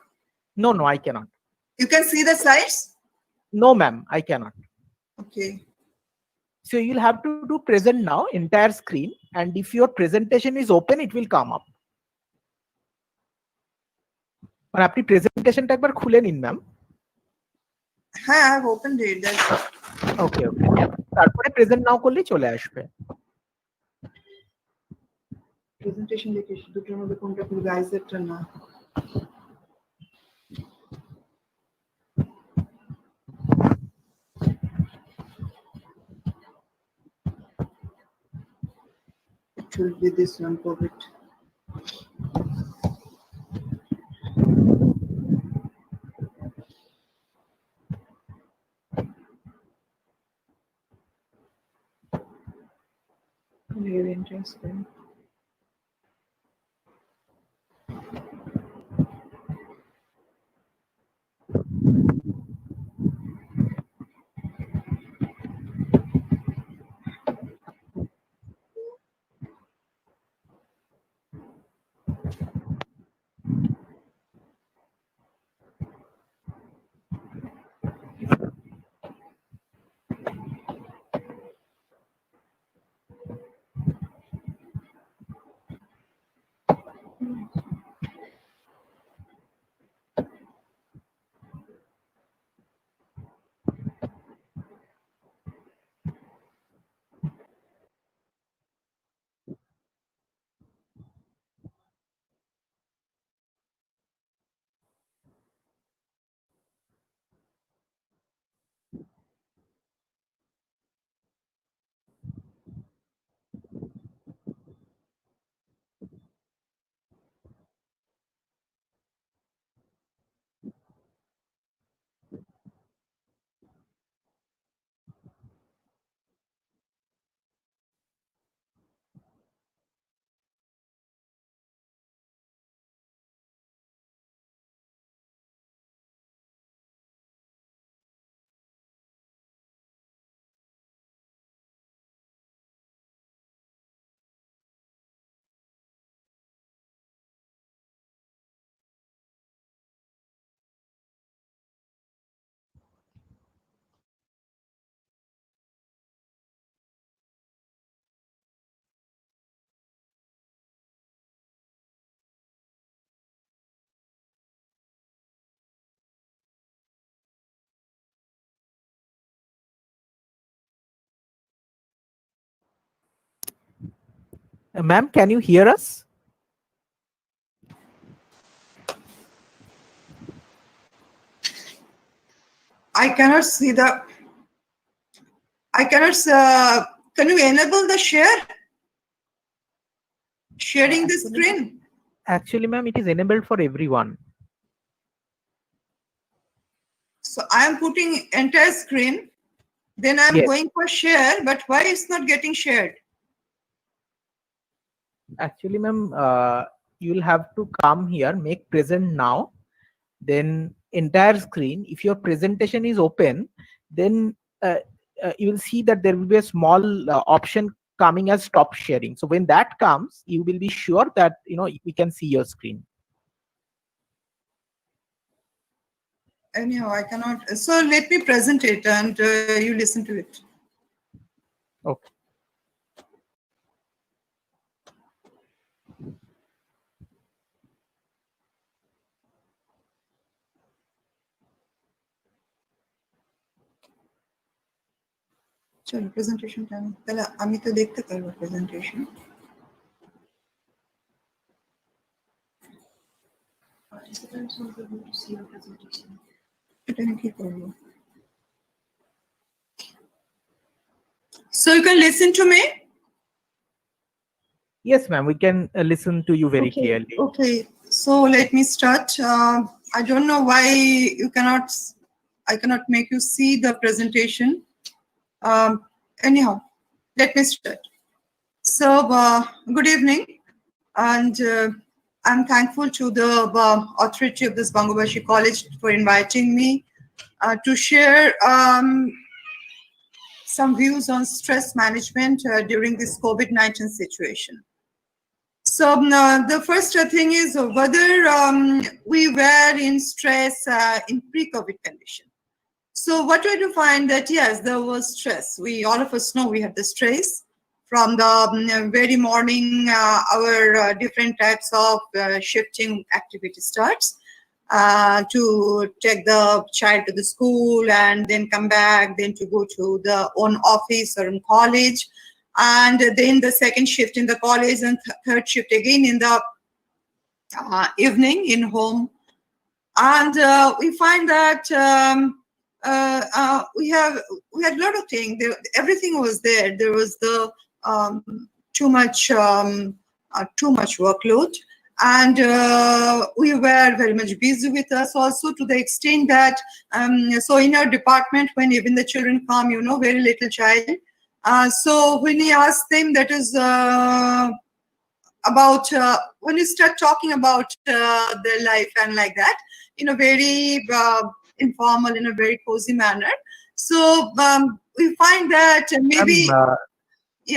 No, I cannot. You can see the slides? No, ma'am, I cannot. Okay. So you'll have to do present now, entire screen. And if your presentation is open, it will come up. মানে আপনি প্রেজেন্টেশনটা একবার খুলে নিন ma'am. হ্যাঁ, I have opened it. ওকে ওকে, তারপরে present নাও করলেই চলে আসবে। প্রেজেন্টেশন দেখে দুটোর মধ্যে কোনটা খুলবে, আইজেটটা না? It will be this one, COVID. Really interesting. Ma'am, can you hear us? I cannot see the. I cannot. Can you enable the share? Sharing the screen. Actually, ma'am, it is enabled for everyone. So I am putting entire screen. Then I'm Yes. going for share, but why it's not getting shared? Actually, ma'am, you'll have to come here, make present now, then entire screen. If your presentation is open, then you will see that there will be a small option coming as stop sharing. So when that comes, you will be sure that we can see your screen. Anyhow, I cannot. So let me present it and you listen to it. Okay. চলো প্রেজেন্টেশনটা তাহলে আমি তো দেখতে পারবো presentation. এটা আমি কি করবো? So you can listen to me? Yes, ma'am. We can listen to you very Okay. clearly. Okay, so let me start. I don't know why I cannot make you see the presentation. Anyhow, let me start. So, good evening, and I'm thankful to the authority of this Bangobashi College for inviting me to share some views on stress management during this COVID-19 situation. So the first thing is whether we were in stress in pre-COVID condition. So what we do find that yes, there was stress. All of us know we have the stress from the very morning. Our different types of shifting activity starts to take the child to the school and then come back, then to go to the own office or in college. And then the second shift in the college and third shift again in the evening in home. And we find that we had a lot of things. Everything was there. There was the too much workload, and we were very much busy with us also, to the extent that so in our department, when even the children come, very little child. So when we ask them, that is about when you start talking about their life and like that, in a very informal, in a very cozy manner. So we find that maybe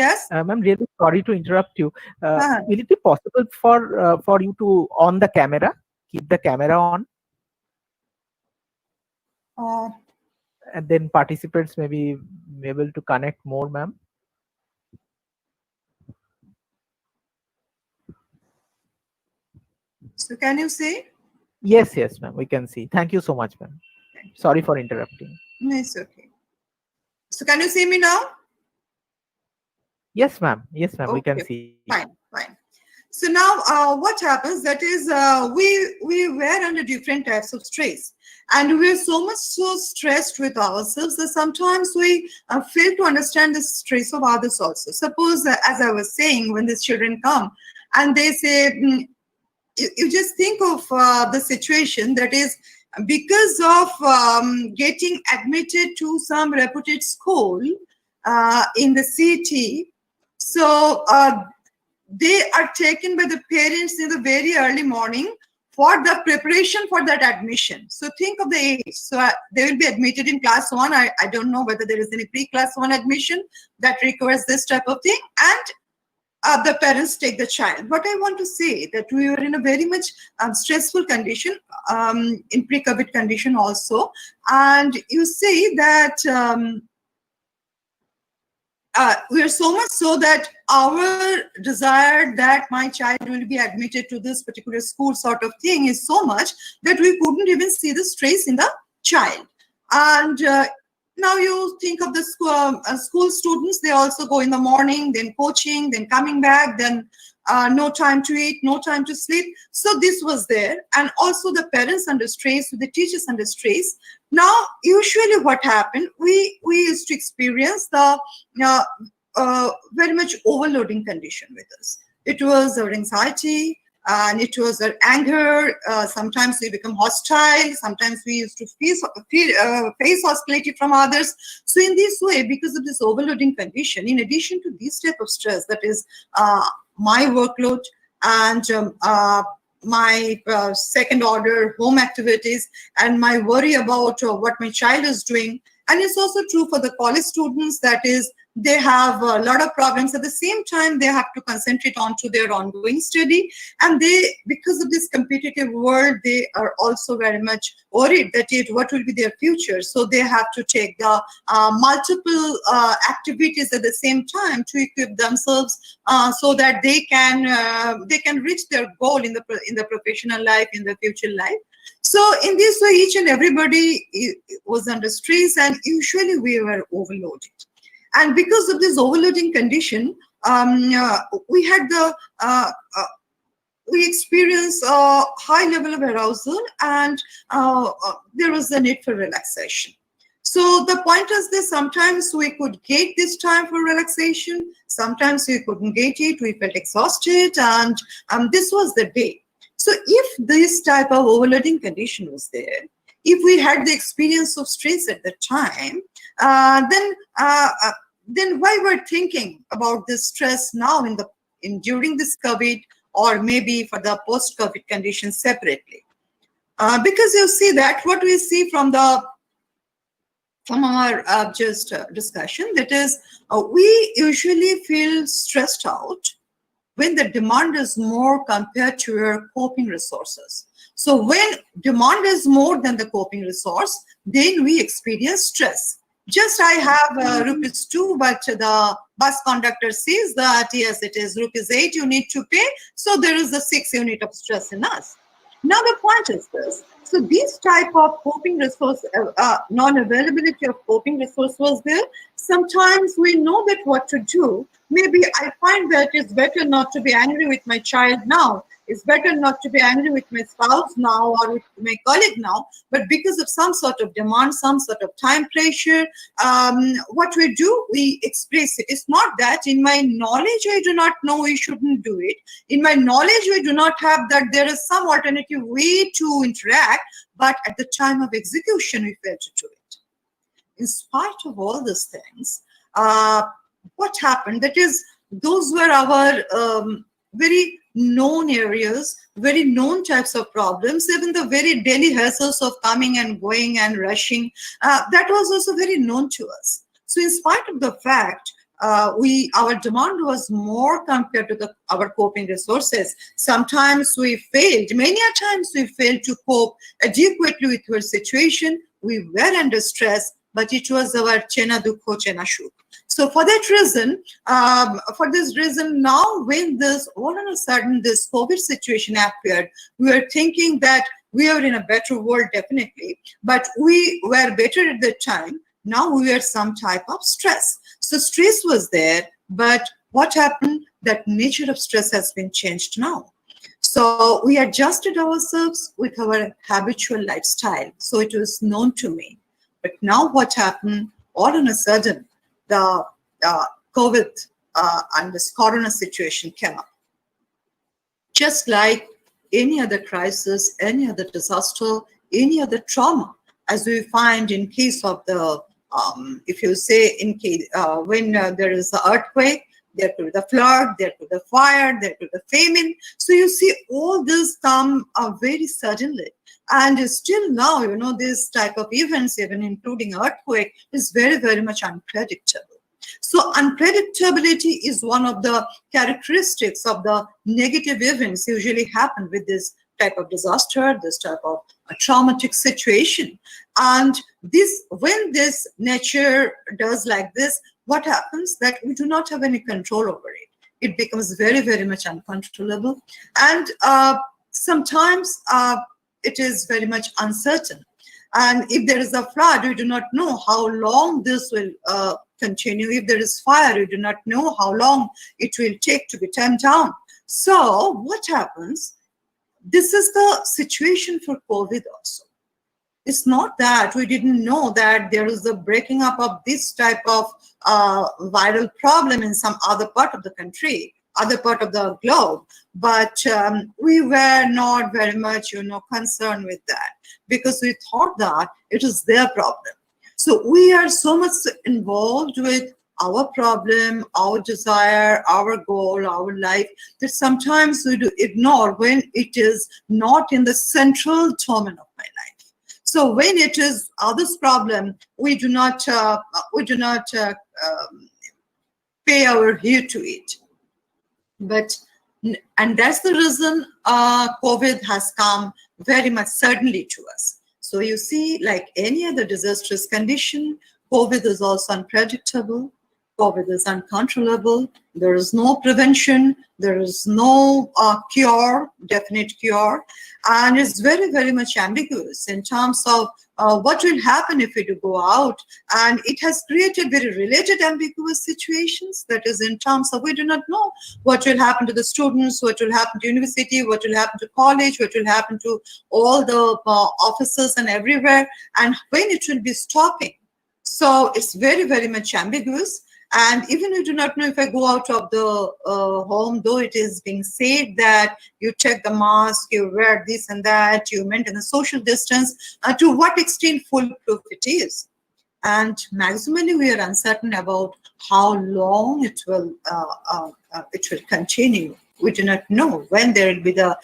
yes. Ma'am, really sorry to interrupt you. Will it be possible for you to on the camera, keep the camera on, and then participants may be able to connect more, ma'am? So can you see? Yes, ma'am. We can see. Thank you so much, ma'am. Sorry for interrupting. No, it's okay. So can you see me now? Yes, ma'am. Yes, ma'am. Okay, We can see. Fine. So now what happens, that is we were under different types of stress, and we are so stressed with ourselves that sometimes we fail to understand the stress of others also. Suppose as I was saying, when these children come and they say, you just think of the situation, that is because of getting admitted to some reputed school in the city. So they are taken by the parents in the very early morning for the preparation for that admission. So think of the age. So they will be admitted in class 1. I don't know whether there is any pre-class 1 admission that requires this type of thing. And the parents take the child. What I want to say, that we were in a very much stressful condition, in pre-COVID condition also. And you say that we are so much so that our desire that my child will be admitted to this particular school sort of thing is so much that we couldn't even see the stress in the child. And now you think of the school students, they also go in the morning, then coaching, then coming back, then no time to eat, no time to sleep. So this was there. And also the parents under stress, the teachers under stress. Now, usually what happened, we used to experience the very much overloading condition with us. It was our anxiety, and it was our anger. Sometimes we become hostile. Sometimes we used to face hostility from others. So in this way, because of this overloading condition, in addition to this type of stress, that is my workload and my second order home activities and my worry about what my child is doing. And it's also true for the college students, that is, they have a lot of problems. At the same time, they have to concentrate on to their ongoing study. And they, because of this competitive world, they are also very much worried that what will be their future. So they have to take the multiple activities at the same time to equip themselves so that they can reach their goal in the professional life, in the future life. So in this way, each and everybody was under stress, and usually we were overloaded. And because of this overloading condition, we had we experienced a high level of arousal, and there was a need for relaxation. So the point is that sometimes we could get this time for relaxation, sometimes we couldn't get it, we felt exhausted, and this was the day. So if this type of overloading condition was there, if we had the experience of stress at the time, then why we're thinking about this stress now during this COVID, or maybe for the post-COVID conditions separately? Because you see that what we see from our discussion, that is, we usually feel stressed out when the demand is more compared to your coping resources. So when demand is more than the coping resource, then we experience stress. Just I have rupees 2, but the bus conductor says that, yes, it is rupees 8 you need to pay. So there is a 6 unit of stress in us. Now the point is this. So this type of coping resource, non-availability of coping resource was there. Sometimes we know that what to do. Maybe I find that it's better not to be angry with my child now. It's better not to be angry with my spouse now or with my colleague now. But because of some sort of demand, some sort of time pressure, what we do, we express it. It's not that in my knowledge, I do not know we shouldn't do it. In my knowledge, we do not have that there is some alternative way to interact. But at the time of execution, we fail to do it. In spite of all these things, what happened? That is, those were our very known areas, very known types of problems, even the very daily hassles of coming and going and rushing, that was also very known to us. So in spite of the fact our demand was more compared to our coping resources, sometimes we failed, many a times we failed to cope adequately with our situation. We were under stress, but it was our chena dukho chena shuk. So for that reason, now when all of a sudden this COVID situation appeared, we were thinking that we are in a better world, definitely, but we were better at the time. Now we are some type of stress. So stress was there, but what happened? That nature of stress has been changed now. So we adjusted ourselves with our habitual lifestyle. So it was known to me. But now what happened? All of a sudden, the COVID and this corona situation came up. Just like any other crisis, any other disaster, any other trauma, as we find in case of the, if you say in case, when there is an earthquake, there could be the flood, there could be the fire, there could be the famine. So you see all this come very suddenly. And still now, this type of events, even including earthquake, is very, very much unpredictable. So unpredictability is one of the characteristics of the negative events usually happen with this type of disaster, this type of a traumatic situation. And when this nature does like this, what happens? That we do not have any control over it. It becomes very, very much uncontrollable. And sometimes it is very much uncertain. And if there is a flood, we do not know how long this will continue. If there is fire, we do not know how long it will take to be tamed down. So what happens? This is the situation for COVID also. It's not that we didn't know that there is a breaking up of this type of viral problem in some other part of the country, other part of the globe, but we were not very much, concerned with that, because we thought that it is their problem. So we are so much involved with our problem, our desire, our goal, our life, that sometimes we do ignore when it is not in the central domain of my life. So when it is others' problem, we do not pay our heed to it. And that's the reason COVID has come very much suddenly to us. So you see, like any other disastrous condition, COVID is also unpredictable. COVID is uncontrollable. There is no prevention. There is no cure, definite cure. And it's very, very much ambiguous in terms of What will happen if we do go out? And it has created very related ambiguous situations. That is, in terms of we do not know what will happen to the students, what will happen to university, what will happen to college, what will happen to all the officers and everywhere, and when it will be stopping. So it's very, very much ambiguous. And even we do not know if I go out of the home, though it is being said that you check the mask, you wear this and that, you maintain the social distance, to what extent foolproof it is. And maximally we are uncertain about how long it will continue. We do not know when there will be the,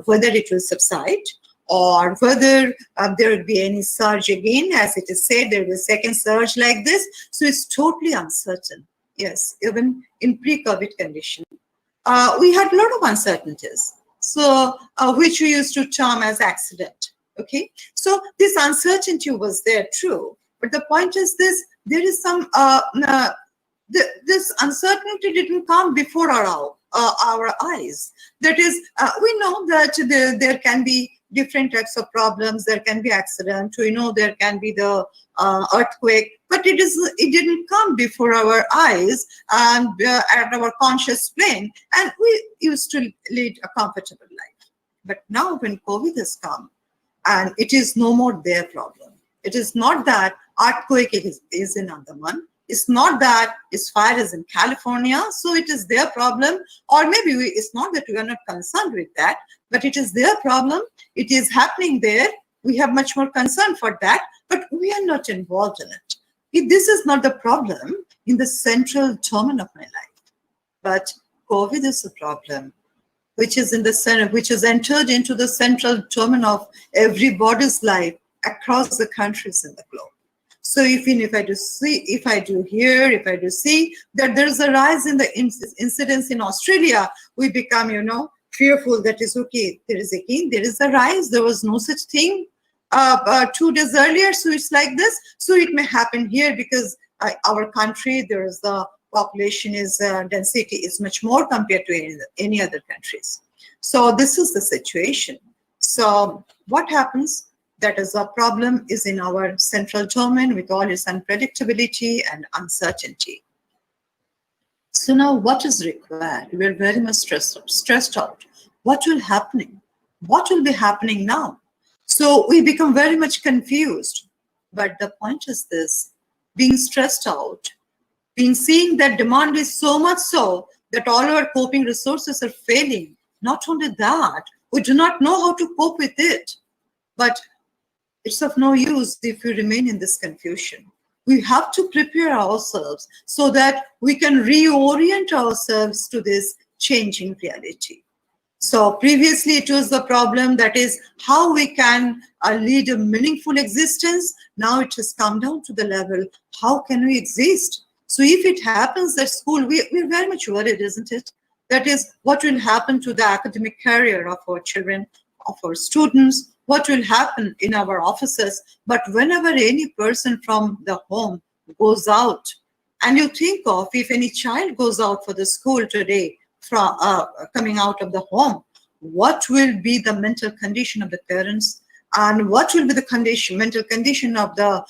whether it will subside, or whether there will be any surge again. As it is said, there will be a second surge like this. So it's totally uncertain. Yes, even in pre-COVID condition, we had a lot of uncertainties. So which we used to term as accident. Okay, so this uncertainty was there, true. But the point is this: there is some this uncertainty didn't come before our eyes. That is, we know that there can be different types of problems. There can be accident. We know there can be the earthquake, but it didn't come before our eyes and at our conscious plane, and we used to lead a comfortable life. But now when COVID has come, and it is no more their problem. It is not that earthquake is in Andaman. It's not that it's fire is in California, so it is their problem. Or maybe it's not that we are not concerned with that, but it is their problem. It is happening there. We have much more concern for that, but we are not involved in it. This is not the problem in the central domain of my life. But COVID is a problem which is in the center, which has entered into the central domain of everybody's life across the countries in the globe. So even if I do see that there is a rise in the incidence in Australia, we become, fearful. That is okay. There is a rise. There was no such thing 2 days earlier. So it's like this. So it may happen here because our country, there is the population density is much more compared to any other countries. So this is the situation. So what happens? That is a problem is in our central domain with all its unpredictability and uncertainty. So now what is required? We are very much stressed out. What will happen? What will be happening now? So we become very much confused. But the point is this: being stressed out, seeing that demand is so much so that all our coping resources are failing. Not only that, we do not know how to cope with it. But it's of no use if we remain in this confusion. We have to prepare ourselves so that we can reorient ourselves to this changing reality. So previously it was the problem, that is how we can lead a meaningful existence. Now it has come down to the level, how can we exist? So if it happens that school, we're very much worried, isn't it? That is, what will happen to the academic career of our children, of our students, what will happen in our offices. But whenever any person from the home goes out, and you think of if any child goes out for the school today, from coming out of the home, what will be the mental condition of the parents, and what will be the mental condition of the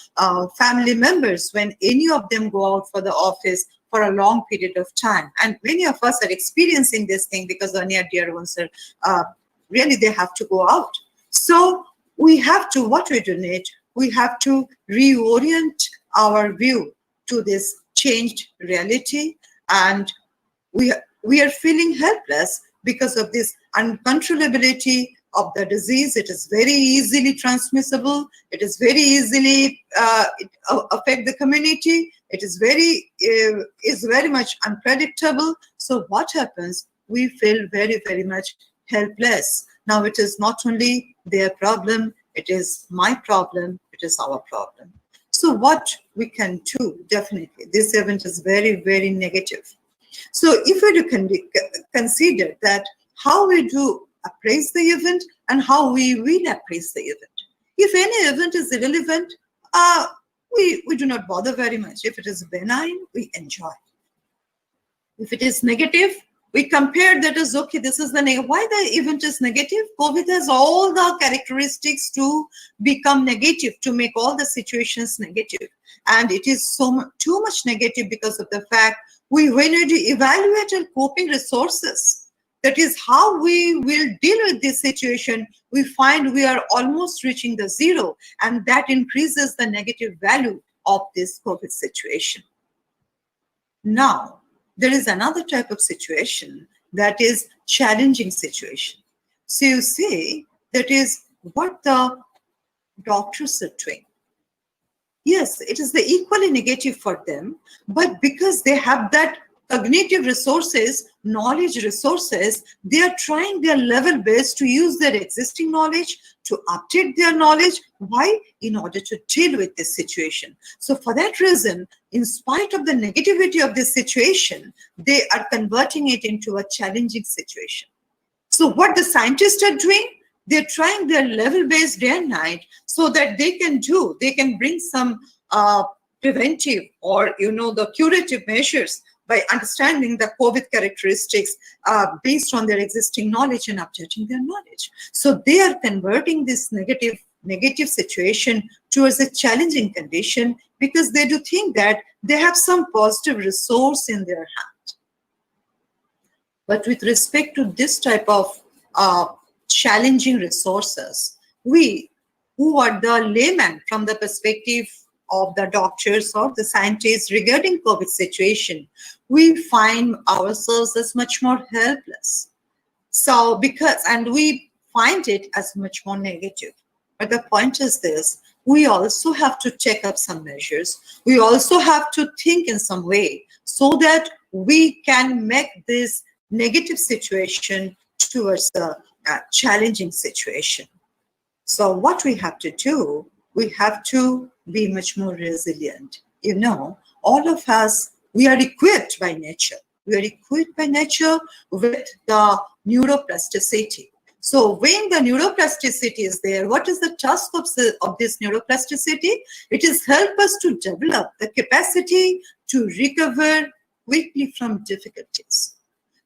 family members when any of them go out for the office for a long period of time. And many of us are experiencing this thing because our near dear ones are really, they have to go out. So we have to, what we do need, we have to reorient our view to this changed reality, and we are feeling helpless because of this uncontrollability of the disease. It is very easily transmissible. It is very easily affect the community. It is very much unpredictable. So what happens? We feel very, very much helpless. Now it is not only their problem, it is my problem, it is our problem. So what we can do, definitely, this event is very, very negative. So if we do consider that how we do appraise the event and how we will appraise the event. If any event is irrelevant, we do not bother very much. If it is benign, we enjoy. If it is negative, We compare that as, okay, this is the negative. Why the event is negative? COVID has all the characteristics to become negative, to make all the situations negative. And it is too much negative because of the fact we need to evaluate our coping resources. That is how we will deal with this situation. We find we are almost reaching the zero, and that increases the negative value of this COVID situation. Now, there is another type of situation that is challenging situation. So you see, that is what the doctors are doing. Yes, it is the equally negative for them, but because they have that cognitive resources, knowledge resources, they are trying their level best to use their existing knowledge, to update their knowledge. Why? In order to deal with this situation. So for that reason, in spite of the negativity of this situation, they are converting it into a challenging situation. So what the scientists are doing, they're trying their level based day and night so that they can bring some preventive or, the curative measures by understanding the COVID characteristics based on their existing knowledge and updating their knowledge. So they are converting this negative situation towards a challenging condition because they do think that they have some positive resource in their hand. But with respect to this type of challenging resources, we who are the laymen from the perspective of the doctors or the scientists regarding COVID situation, we find ourselves as much more helpless. So and we find it as much more negative. But the point is this, we also have to take up some measures. We also have to think in some way so that we can make this negative situation towards a challenging situation. So what we have to do, we have to be much more resilient. All of us, we are equipped by nature. We are equipped by nature with the neuroplasticity. So when the neuroplasticity is there, what is the task of this neuroplasticity? It is help us to develop the capacity to recover quickly from difficulties.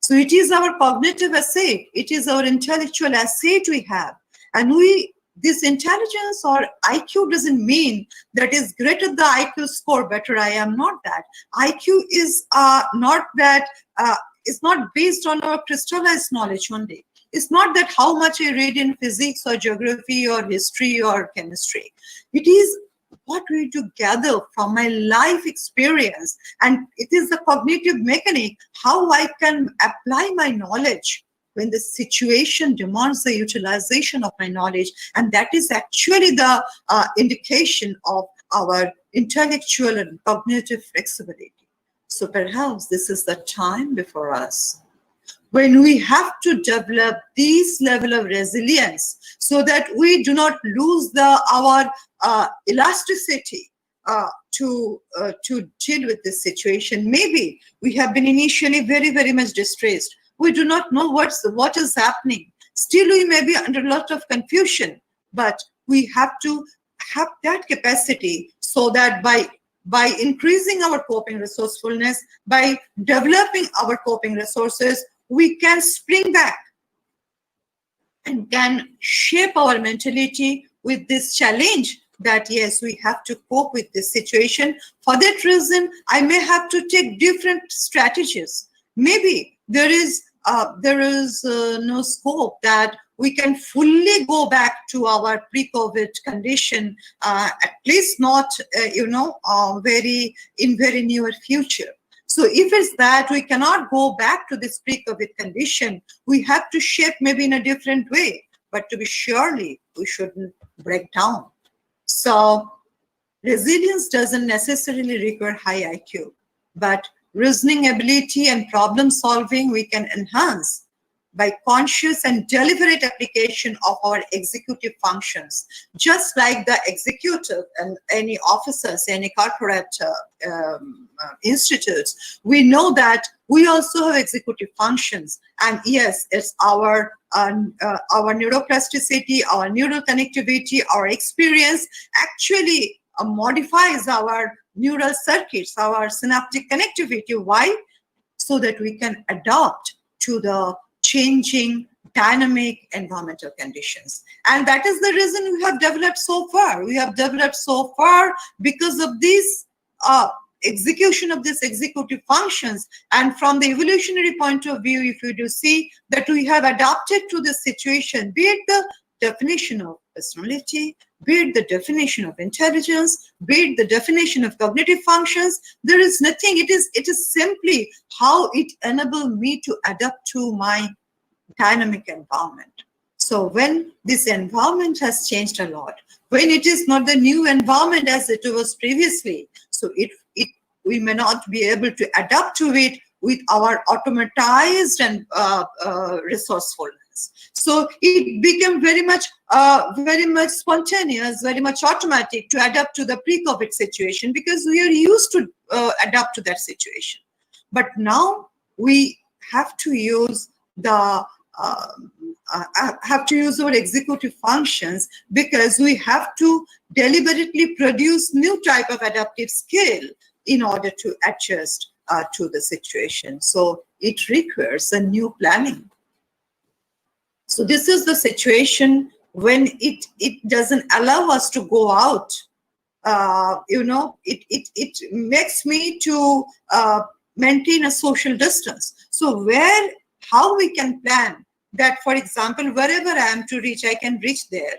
So it is our cognitive asset. It is our intellectual asset we have. And this intelligence or IQ doesn't mean that is greater the IQ score, better I am, not that. IQ is not that, it's not based on our crystallized knowledge only. It's not that how much I read in physics or geography or history or chemistry. It is what we do gather from my life experience. And it is the cognitive mechanic, how I can apply my knowledge when the situation demands the utilization of my knowledge. And that is actually the indication of our intellectual and cognitive flexibility. So perhaps this is the time before us when we have to develop this level of resilience so that we do not lose our elasticity to deal with this situation. Maybe we have been initially very, very much distressed. We do not know what is happening. Still, we may be under a lot of confusion, but we have to have that capacity so that by increasing our coping resourcefulness, by developing our coping resources, we can spring back and can shape our mentality with this challenge that yes, we have to cope with this situation. For that reason, I may have to take different strategies. Maybe there is no scope that we can fully go back to our pre-COVID condition, at least not, very near future. So if it's that we cannot go back to this pre-COVID condition, we have to shape maybe in a different way, but to be surely we shouldn't break down. So resilience doesn't necessarily require high IQ, but reasoning ability and problem solving we can enhance by conscious and deliberate application of our executive functions. Just like the executive and any officers, any corporate institutes, we know that we also have executive functions. And yes, it's our neuroplasticity, our neural connectivity, our experience actually modifies our neural circuits, our synaptic connectivity. Why? So that we can adapt to the changing dynamic environmental conditions. And that is the reason we have developed so far. We have developed so far because of this execution of these executive functions. And from the evolutionary point of view, if you do see that we have adapted to the situation, be it the definition of personality, be it the definition of intelligence, be it the definition of cognitive functions, there is nothing. It is simply how it enabled me to adapt to my dynamic environment. So when this environment has changed a lot, when it is not the new environment as it was previously, so we may not be able to adapt to it with our automatized and resourcefulness. So it became very much spontaneous, very much automatic to adapt to the pre-COVID situation because we are used to adapt to that situation. But now we have to use our executive functions because we have to deliberately produce new type of adaptive skill in order to adjust to the situation. So it requires a new planning. So this is the situation when it doesn't allow us to go out. It makes me to maintain a social distance. So how we can plan that, for example, wherever I am to reach, I can reach there,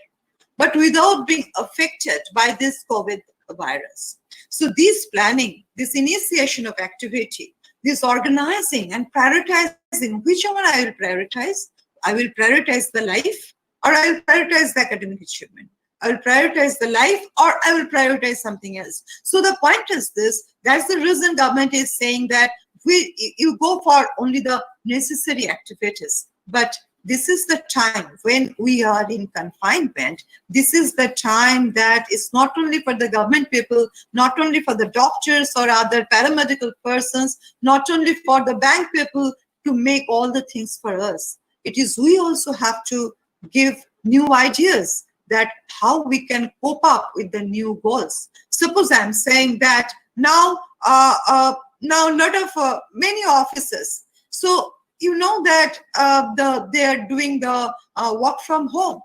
but without being affected by this COVID virus. So this planning, this initiation of activity, this organizing and prioritizing, which one I will prioritize? I will prioritize the life, or I will prioritize the academic achievement. I will prioritize the life, or I will prioritize something else. So the point is this, that's the reason government is saying that you go for only the necessary activities. But this is the time when we are in confinement. This is the time that is not only for the government people, not only for the doctors or other paramedical persons, not only for the bank people to make all the things for us. It is we also have to give new ideas that how we can cope up with the new goals. Suppose I'm saying that now lot of many offices. So you know that they are doing the work from home.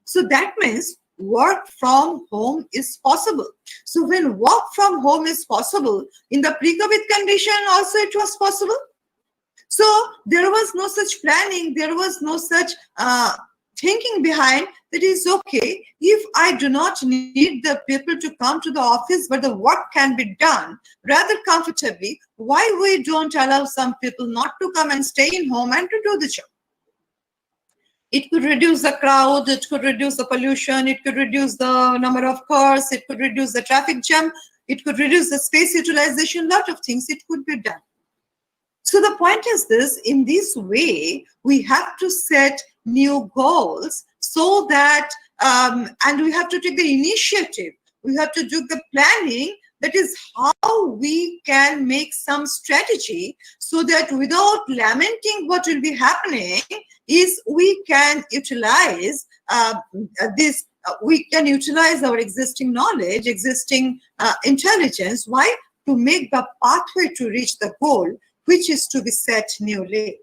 So that means work from home is possible. So when work from home is possible, in the pre-COVID condition also it was possible. So there was no such planning, there was no such thinking behind that is okay, if I do not need the people to come to the office, but the work can be done rather comfortably, why we don't allow some people not to come and stay in home and to do the job? It could reduce the crowd, it could reduce the pollution, it could reduce the number of cars, it could reduce the traffic jam, it could reduce the space utilization, lot of things it could be done. So the point is this, in this way, we have to set new goals so that, and we have to take the initiative, we have to do the planning, that is how we can make some strategy so that without lamenting what will be happening, is we can utilize we can utilize our existing knowledge, existing intelligence. Why? To make the pathway to reach the goal, which is to be set newly.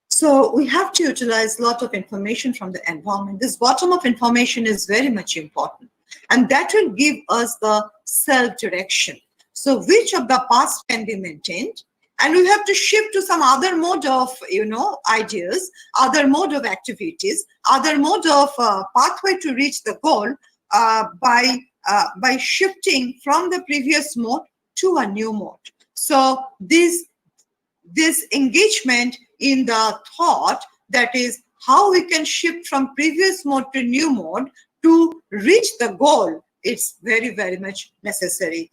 So we have to utilize a lot of information from the environment. This bottom of information is very much important. And that will give us the self-direction. So which of the paths can be maintained? And we have to shift to some other mode of, ideas, other mode of activities, other mode of pathway to reach the goal by shifting from the previous mode to a new mode. So this engagement in the thought, that is how we can shift from previous mode to new mode to reach the goal, it's very, very much necessary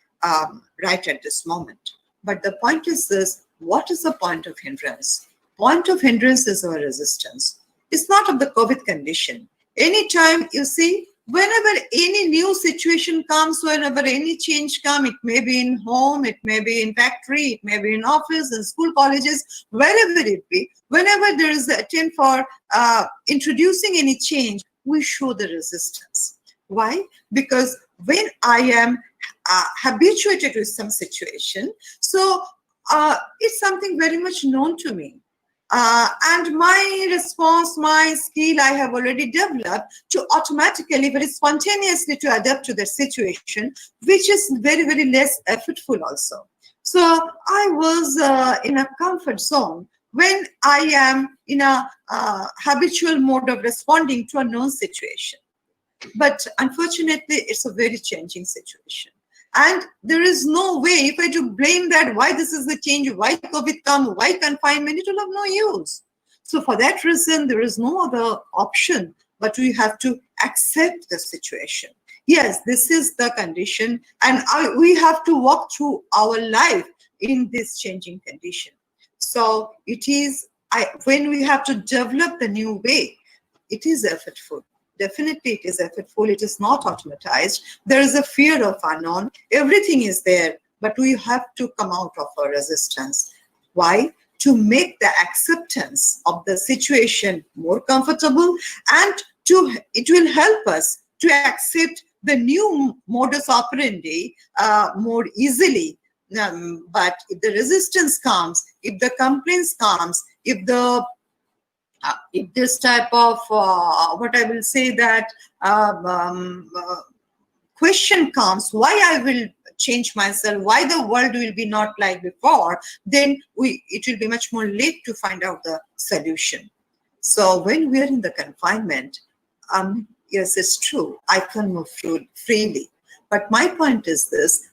right at this moment. But the point is this, what is the point of hindrance? Point of hindrance is our resistance. It's not of the COVID condition. Anytime you see, whenever any new situation comes, whenever any change comes, it may be in home, it may be in factory, it may be in office, in school, colleges, wherever it be, whenever there is an attempt for introducing any change, we show the resistance. Why? Because when I am habituated with some situation, so it's something very much known to me. And my response, my skill I have already developed to automatically, very spontaneously to adapt to the situation, which is very, very less effortful also. So I was in a comfort zone when I am in a habitual mode of responding to a known situation. But unfortunately, it's a very changing situation. And there is no way, if I do blame that, why this is the change, why COVID come, why confinement, it will have no use. So for that reason, there is no other option, but we have to accept the situation. Yes, this is the condition, and we have to walk through our life in this changing condition. So it is, when we have to develop the new way, it is effortful. Definitely it is effortful. It is not automatized. There is a fear of unknown. Everything is there, but we have to come out of our resistance. Why? To make the acceptance of the situation more comfortable, and it will help us to accept the new modus operandi more easily. But if the resistance comes, if the complaints comes, if this type of what I will say that question comes, why I will change myself, why the world will be not like before, then it will be much more late to find out the solution. So when we are in the confinement, yes, it's true, I can move freely. But my point is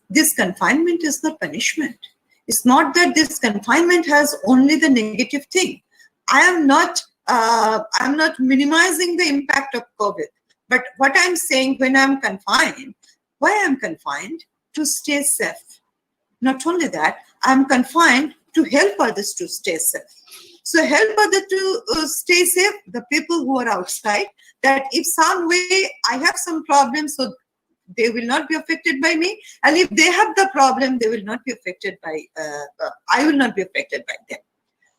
this confinement is not punishment. It's not that this confinement has only the negative thing. I'm not minimizing the impact of COVID. But what I'm saying, when I'm confined, why I'm confined? To stay safe. Not only that, I'm confined to help others to stay safe. So help others to stay safe, the people who are outside, that if some way I have some problems, so they will not be affected by me. And if they have the problem, they will not be affected by, I will not be affected by them.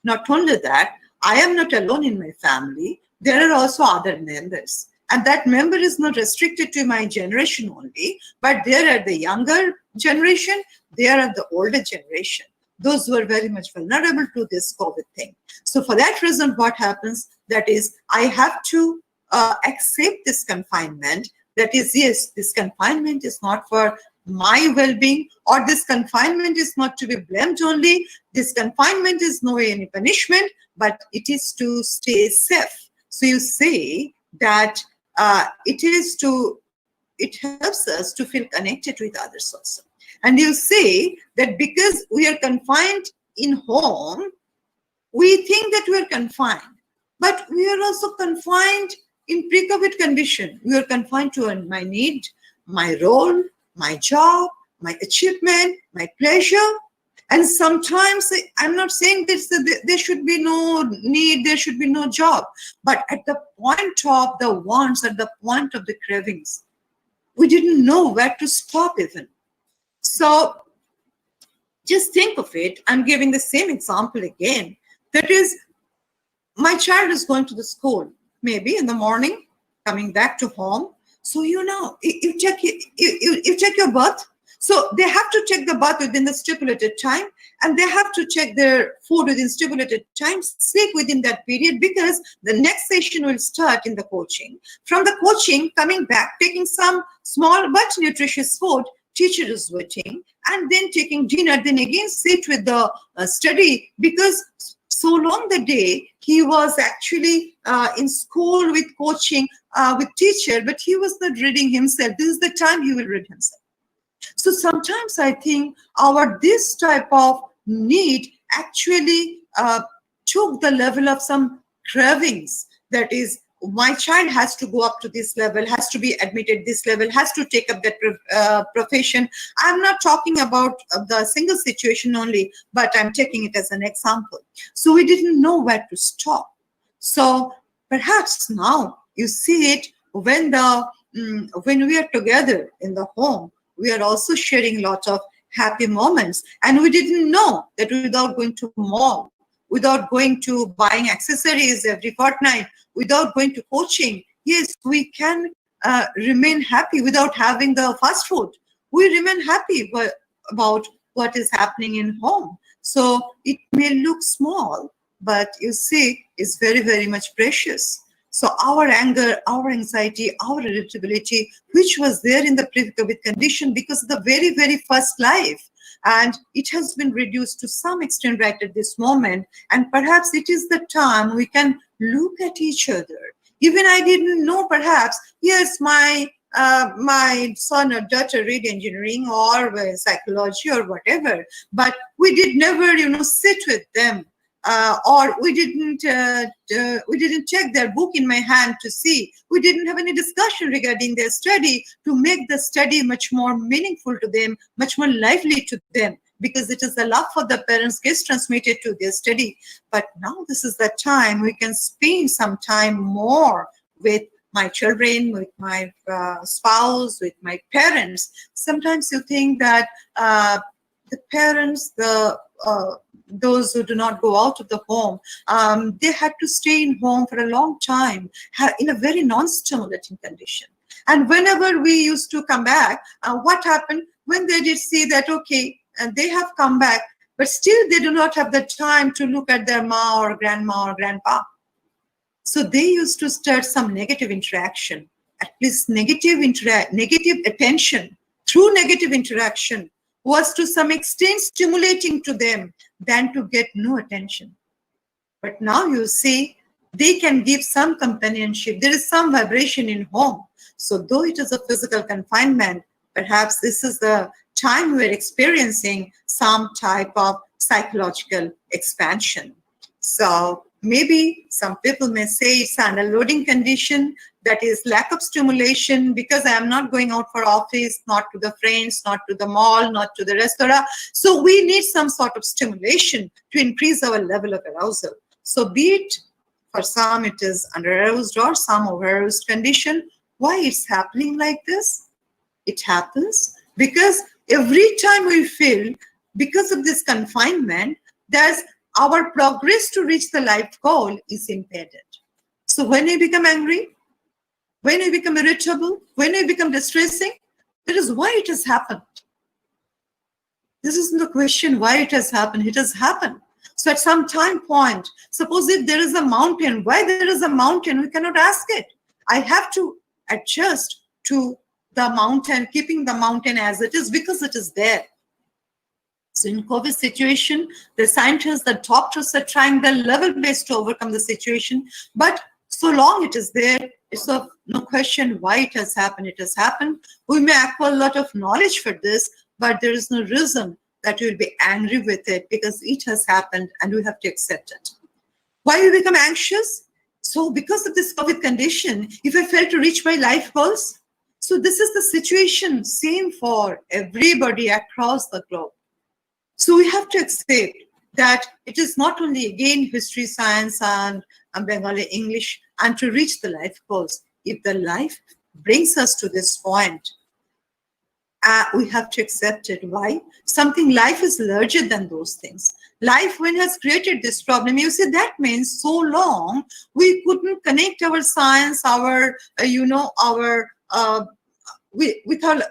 Not only that, I am not alone in my family. There are also other members. And that member is not restricted to my generation only, but there are the younger generation, there are the older generation. Those who are very much vulnerable to this COVID thing. So for that reason, what happens, that is, I have to accept this confinement. That is, yes, this confinement is not for my well-being, or this confinement is not to be blamed only. This confinement is no way any punishment, but it is to stay safe. So you say that it helps us to feel connected with others also. And you say that because we are confined in home, we think that we are confined, but we are also confined in pre-COVID condition. We are confined to my need, my role, my job, my achievement, my pleasure. And sometimes I'm not saying this, there should be no need, there should be no job, but at the point of the wants, at the point of the cravings, we didn't know where to stop even. So just think of it. I'm giving the same example again. That is, my child is going to the school, maybe in the morning, coming back to home. So, you know, you check your birth. So they have to check the bath within the stipulated time, and they have to check their food within stipulated time, sleep within that period, because the next session will start in the coaching. From the coaching, coming back, taking some small but nutritious food, teacher is waiting, and then taking dinner, then again sit with the study, because so long the day he was actually in school with coaching, with teacher, but he was not reading himself. This is the time he will read himself. So sometimes I think this type of need actually took the level of some cravings. That is, my child has to go up to this level, has to be admitted this level, has to take up that profession. I'm not talking about the single situation only, but I'm taking it as an example. So we didn't know where to stop. So perhaps now you see it when we are together in the home, we are also sharing a lot of happy moments. And we didn't know that without going to mall, without going to buying accessories every fortnight, without going to coaching, yes, we can remain happy without having the fast food. We remain happy about what is happening in home. So it may look small, but you see, is very, very much precious. So our anger, our anxiety, our irritability, which was there in the pre-COVID condition because of the very, very first life, and it has been reduced to some extent right at this moment. And perhaps it is the time we can look at each other. Even I didn't know, perhaps, yes, my son or daughter read engineering or psychology or whatever, but we did never, sit with them. Or we didn't check their book in my hand to see. We didn't have any discussion regarding their study to make the study much more meaningful to them, much more lively to them, because it is the love for the parents gets transmitted to their study. But now this is the time we can spend some time more with my children, with my spouse, with my parents. Sometimes you think that the parents, those who do not go out of the home, they had to stay in home for a long time in a very non-stimulating condition. And whenever we used to come back, what happened when they did see that, okay, and they have come back, but still they do not have the time to look at their ma or grandma or grandpa. So they used to start some negative interaction, at least negative attention through negative interaction was to some extent stimulating to them than to get no attention. But now you see, they can give some companionship. There is some vibration in home. So though it is a physical confinement, perhaps this is the time we're experiencing some type of psychological expansion. So maybe some people may say it's an unloading condition, that is lack of stimulation, because I am not going out for office, not to the friends, not to the mall, not to the restaurant. So we need some sort of stimulation to increase our level of arousal. So be it, for some it is under-aroused or some over-aroused condition. Why it's happening like this? It happens because every time we feel, because of this confinement, there's our progress to reach the life goal is impeded. So when we become angry, when we become irritable, when we become distressing, that is why it has happened. This isn't the question why it has happened. It has happened. So at some time point, suppose if there is a mountain, why there is a mountain, we cannot ask it. I have to adjust to the mountain, keeping the mountain as it is because it is there. So in COVID situation, the scientists, the doctors are trying their level best to overcome the situation. But so long it is there, it's of no question why it has happened. It has happened. We may acquire a lot of knowledge for this, but there is no reason that we will be angry with it because it has happened and we have to accept it. Why we become anxious? So because of this COVID condition, if I fail to reach my life goals, so this is the situation, same for everybody across the globe. So we have to accept that it is not only, again, history, science, and Bengali English, and to reach the life goals. If the life brings us to this point, we have to accept it. Why? Something, life is larger than those things. Life, when has created this problem, you see, that means so long we couldn't connect our science, our, with our,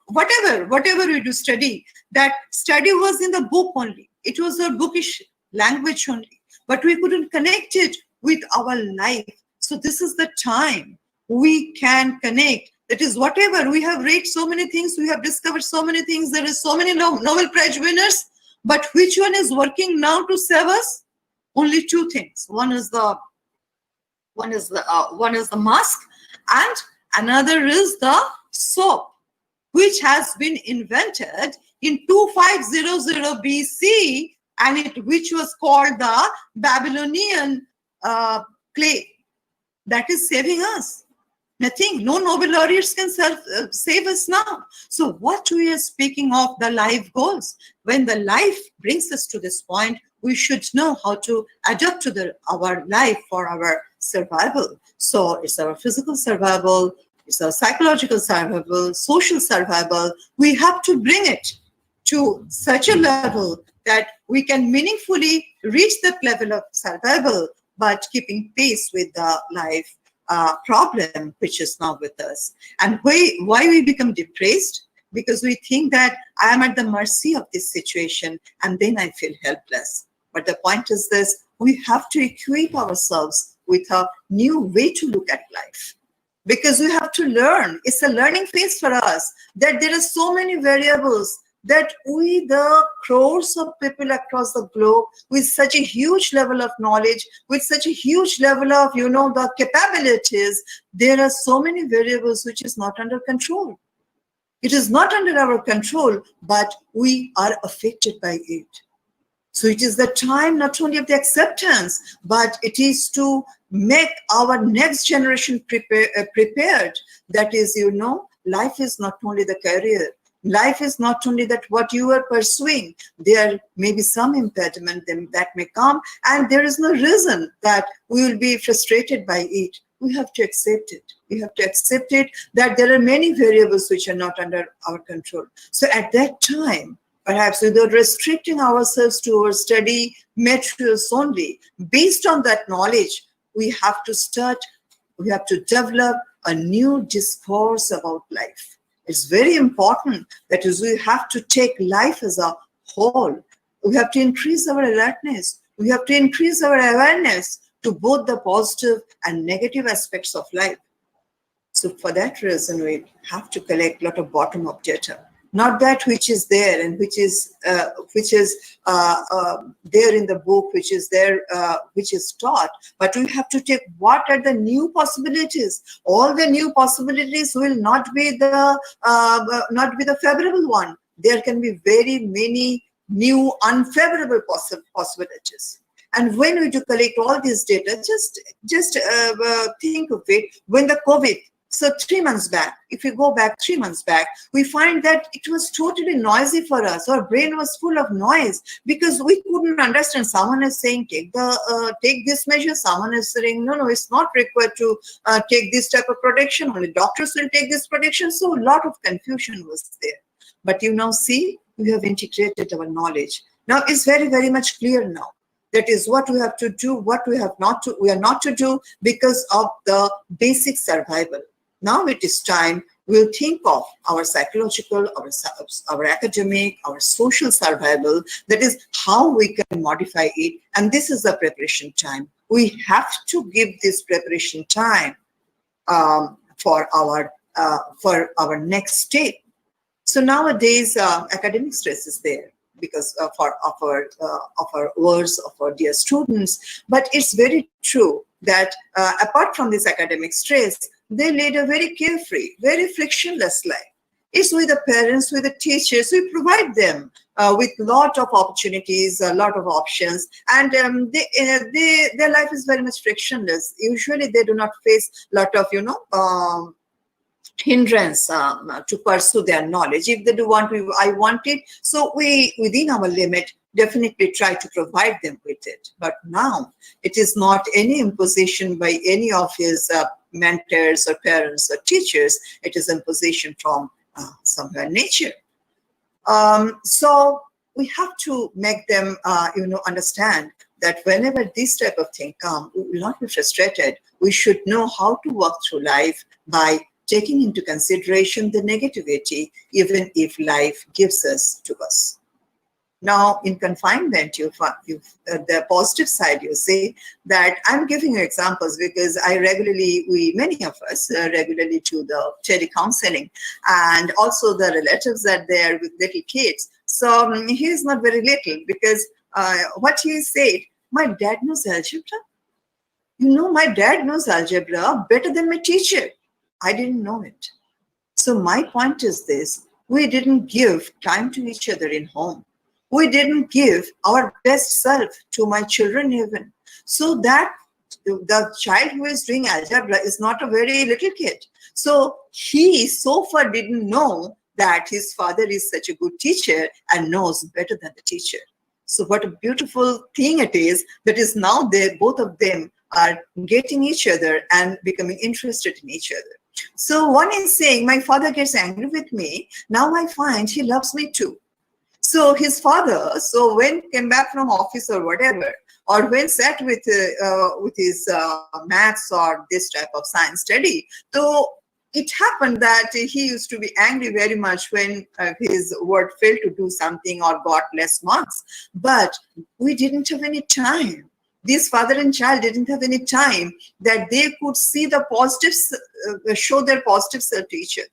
whatever we do study, that study was in the book only. It was a bookish language only, but we couldn't connect it with our life. So this is the time we can connect. That is, whatever we have read, so many things, we have discovered so many things. There is so many Nobel Prize winners, but which one is working now to save us? Only two things. One is the mask, and another is the soap, which has been invented in 2500 BC, and which was called the Babylonian clay. That is saving us. Nothing, no Nobel laureates can save us now. So what we are speaking of, the life goals. When the life brings us to this point, we should know how to adapt to our life for our survival. So it's our physical survival, it's our psychological survival, social survival. We have to bring it to such a level that we can meaningfully reach that level of survival, but keeping pace with the life problem which is now with us. And why we become depressed? Because we think that I am at the mercy of this situation and then I feel helpless. But the point is this, we have to equip ourselves with a new way to look at life. Because we have to learn. It's a learning phase for us, that there are so many variables that we, the crores of people across the globe, with such a huge level of knowledge, with such a huge level of, the capabilities, there are so many variables which is not under control. It is not under our control, but we are affected by it. So it is the time not only of the acceptance, but it is to make our next generation prepared. That is, life is not only the career. Life is not only that what you are pursuing. There may be some impediment that may come, and there is no reason that we will be frustrated by it. We have to accept it. We have to accept it that there are many variables which are not under our control. So at that time, perhaps without restricting ourselves to our study materials only, based on that knowledge, we have to develop a new discourse about life. It's very important that we have to take life as a whole. We have to increase our alertness. We have to increase our awareness to both the positive and negative aspects of life. So for that reason, we have to collect a lot of bottom-up data. Not that which is there and which is there in the book, which is there, which is taught, but we have to take what are the new possibilities. All the new possibilities will not be the favorable one. There can be very many new unfavorable possibilities. And when we do collect all this data, just think of it when the COVID. So 3 months back, if you go back 3 months back, we find that it was totally noisy for us. Our brain was full of noise because we couldn't understand. Someone is saying, take this measure. Someone is saying, no, it's not required to take this type of protection. Only doctors will take this protection. So a lot of confusion was there. But you now see, we have integrated our knowledge. Now it's very, very much clear now. That is what we have to do, what we are not to do because of the basic survival. Now it is time we'll think of our psychological, our academic, our social survival. That is how we can modify it. And this is the preparation time. We have to give this preparation time for our next step. So nowadays, academic stress is there because of our words of our dear students. But it's very true that apart from this academic stress, they lead a very carefree, very frictionless life. It's with the parents, with the teachers. We provide them with a lot of opportunities, a lot of options, and their life is very much frictionless. Usually, they do not face a lot of hindrance to pursue their knowledge. If they do want, I want it. So we, within our limit, definitely try to provide them with it. But now it is not any imposition by any of his mentors or parents or teachers. It is imposition from somewhere nature. So we have to make them, understand that whenever this type of thing comes, we will not be frustrated. We should know how to walk through life by taking into consideration the negativity, even if life gives us to us. Now, in confinement, the positive side, you see that I'm giving you examples because many of us regularly do the telecounseling, and also the relatives are there with little kids. So he is not very little because what he said, my dad knows algebra. My dad knows algebra better than my teacher. I didn't know it. So my point is this: we didn't give time to each other in home. We didn't give our best self to my children even. So that the child who is doing algebra is not a very little kid. So he so far didn't know that his father is such a good teacher and knows better than the teacher. So what a beautiful thing it is that is now both of them are getting each other and becoming interested in each other. So one is saying, my father gets angry with me. Now I find he loves me too. So his father, when came back from office or whatever, or when sat with his maths or this type of science study, so it happened that he used to be angry very much when his word failed to do something or got less marks. But we didn't have any time. this father and child didn't have any time that they could see the positives, show their positive self to each other.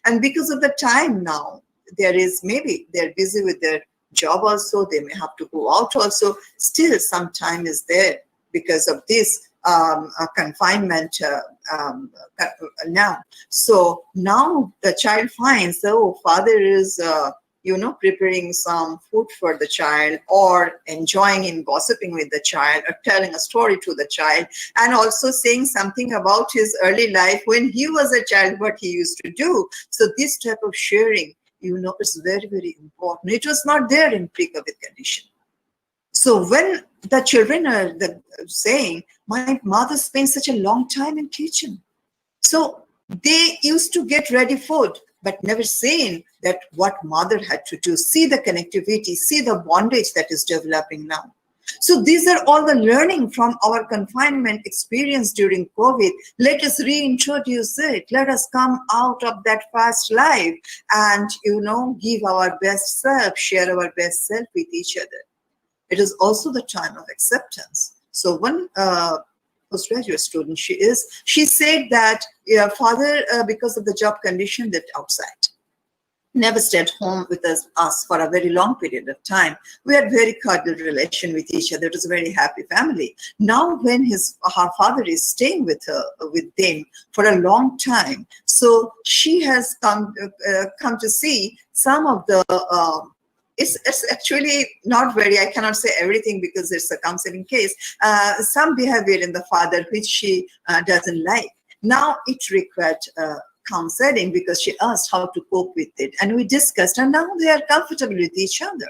And because of the time now, there is, maybe they're busy with their job also, they may have to go out also, still some time is there because of this confinement now. So now the child finds, oh, father is preparing some food for the child, or enjoying in gossiping with the child, or telling a story to the child, and also saying something about his early life when he was a child, what he used to do. So this type of sharing, is very, very important. It was not there in pre-COVID condition. So when the children are saying, my mother spent such a long time in kitchen. So they used to get ready food, but never saying that what mother had to do. See the connectivity, see the bondage that is developing now. So these are all the learning from our confinement experience during COVID. Let us reintroduce it. Let us come out of that fast life and, give our best self, share our best self with each other. It is also the time of acceptance. So one postgraduate student, she said that father, because of the job condition, lived outside, never stayed home with us for a very long period of time. We had very cordial relation with each other. It was a very happy family. Now when her father is staying with them for a long time, so she has come to see some of the it's actually not very, I cannot say everything because it's a counseling case, some behavior in the father which she doesn't like. Now it required counseling because she asked how to cope with it, and we discussed, and now they are comfortable with each other.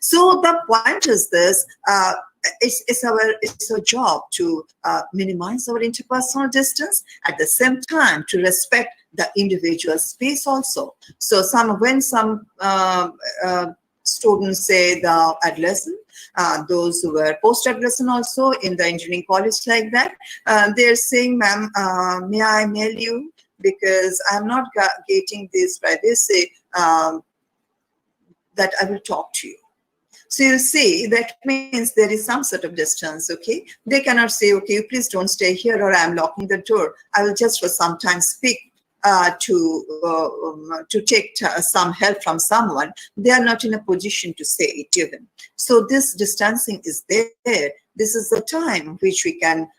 So the point is this, it's our job to minimize our interpersonal distance, at the same time to respect the individual space also. So when some students say the adolescent, those who were post-adolescent also in the engineering college like that, they're saying, ma'am, may I mail you? Because I'm not getting this, but they say that I will talk to you. So you see, that means there is some sort of distance, okay? They cannot say, okay, you please don't stay here, or I'm locking the door. I will just for some time speak to take some help from someone. They are not in a position to say it even. So this distancing is there. This is the time which we can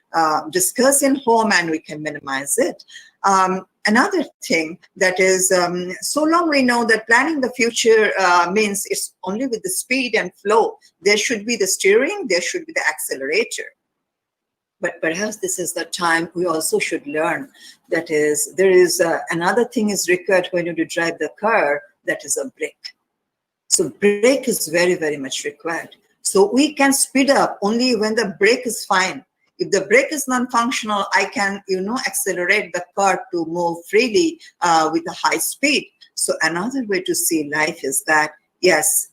discuss in home, and we can minimize it. Another thing that is, so long we know that planning the future means it's only with the speed and flow. There should be the steering, there should be the accelerator. But perhaps this is the time we also should learn. That is, there is another thing is required when you drive the car, that is a brake. So brake is very, very much required. So we can speed up only when the brake is fine. If the brake is non-functional, I can, accelerate the car to move freely with a high speed. So another way to see life is that, yes,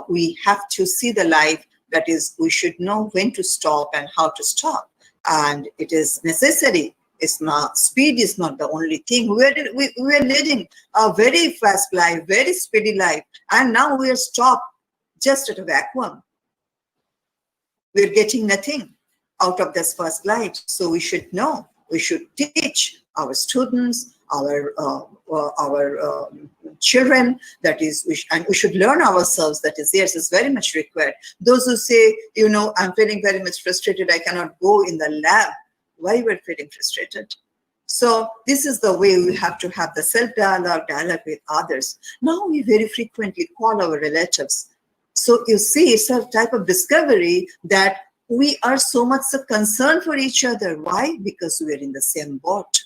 we have to see the life. That is, we should know when to stop and how to stop. And it is necessary. It's not, speed is not the only thing. We are leading a very fast life, very speedy life. And now we are stopped just at a vacuum. We're getting nothing out of this first life. So we should know, we should teach our students, our children, that is, and we should learn ourselves, that is, yes, it's very much required. Those who say, I'm feeling very much frustrated, I cannot go in the lab. Why we're feeling frustrated? So this is the way we have to have the self-dialogue, dialogue with others. Now we very frequently call our relatives. So you see, it's a type of discovery that we are so much concerned for each other. Why? Because we are in the same boat.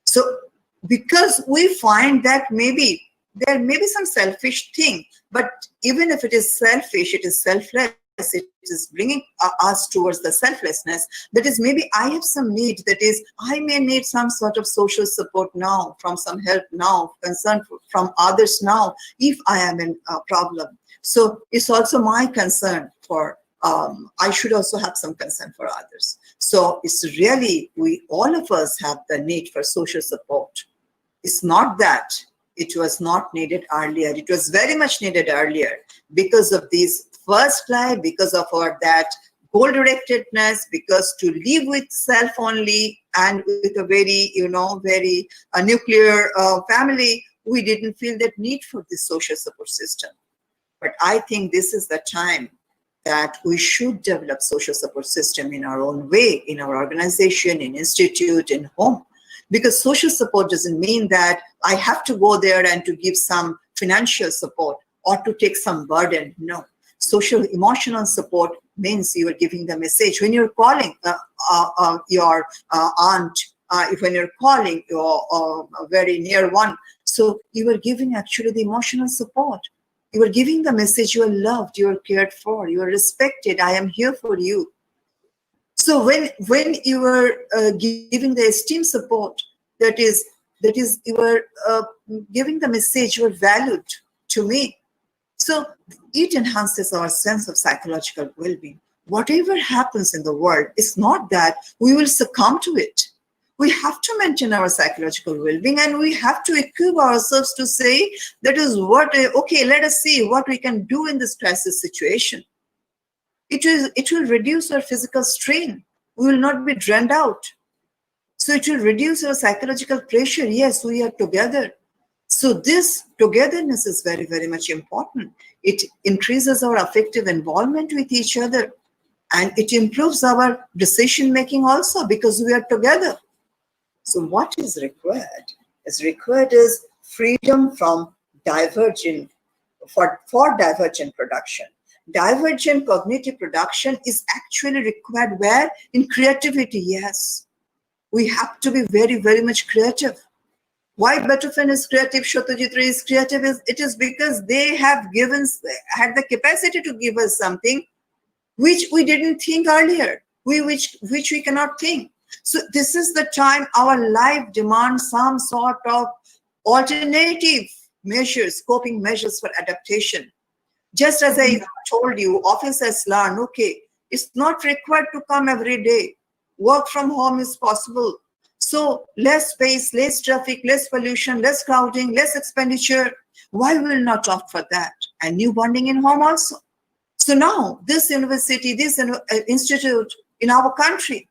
So because we find that maybe there may be some selfish thing, but even if it is selfish, it is selfless. It is bringing us towards the selflessness. That is, maybe I have some need. That is, I may need some sort of social support now, from some help now, concern from others now, if I am in a problem. So it's also my concern for, I should also have some concern for others. So it's really, all of us have the need for social support. It's not that it was not needed earlier. It was very much needed earlier because of these first life, because of that goal-directedness, because to live with self only and with a very, very nuclear family, we didn't feel that need for this social support system. But I think this is the time that we should develop social support system in our own way, in our organization, in institute, in home. Because social support doesn't mean that I have to go there and to give some financial support or to take some burden. No. Social emotional support means you are giving the message. When you're calling your aunt, when you're calling your very near one, so you are giving actually the emotional support. You are giving the message you are loved, you are cared for, you are respected, I am here for you. So when you are giving the esteem support, that is you are giving the message you are valued to me. So it enhances our sense of psychological well-being. Whatever happens in the world, it's not that we will succumb to it. We have to maintain our psychological well-being, and we have to equip ourselves to say, that is what, okay, let us see what we can do in this crisis situation. It will reduce our physical strain. We will not be drained out. So it will reduce our psychological pressure. Yes, we are together. So this togetherness is very, very much important. It increases our affective involvement with each other, and it improves our decision making also, because we are together. So what is required? Is freedom from divergent, for divergent production. Divergent cognitive production is actually required where? In creativity, yes. We have to be very, very much creative. Why Beethoven is creative, Satyajit Ray is creative, it is because they have had the capacity to give us something which we didn't think earlier, which we cannot think. So this is the time our life demands some sort of alternative measures, coping measures for adaptation. Just as I told you, office has learned, okay, it's not required to come every day. Work from home is possible. So less space, less traffic, less pollution, less crowding, less expenditure. Why will not opt for that? And new bonding in home also. So now this university, this institute in our country,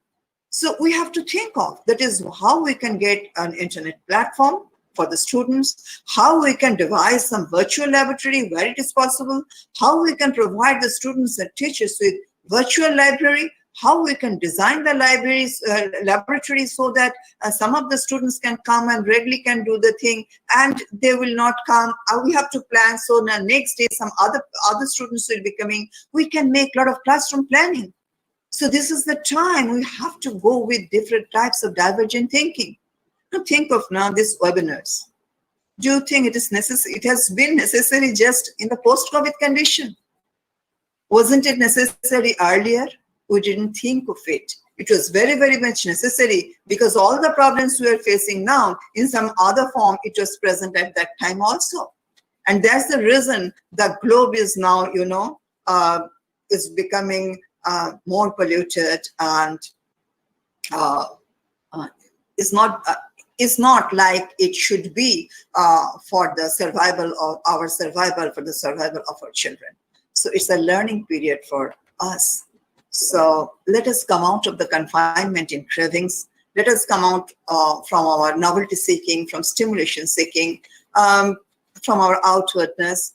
so we have to think of, that is how we can get an internet platform for the students, how we can devise some virtual laboratory where it is possible, how we can provide the students and teachers with virtual library, how we can design the libraries, laboratories, so that some of the students can come and regularly can do the thing, and they will not come. We have to plan, so the next day some other students will be coming. We can make a lot of classroom planning. So this is the time we have to go with different types of divergent thinking. Now think of now these webinars. Do you think it is necessary? It has been necessary just in the post-COVID condition. Wasn't it necessary earlier? We didn't think of it. It was very, very much necessary, because all the problems we are facing now, in some other form, it was present at that time also. And that's the reason the globe is now, is becoming more polluted, and it's not like it should be for the survival of our survival, for the survival of our children. So it's a learning period for us. So let us come out of the confinement in cravings. Let us come out from our novelty seeking, from stimulation seeking, from our outwardness.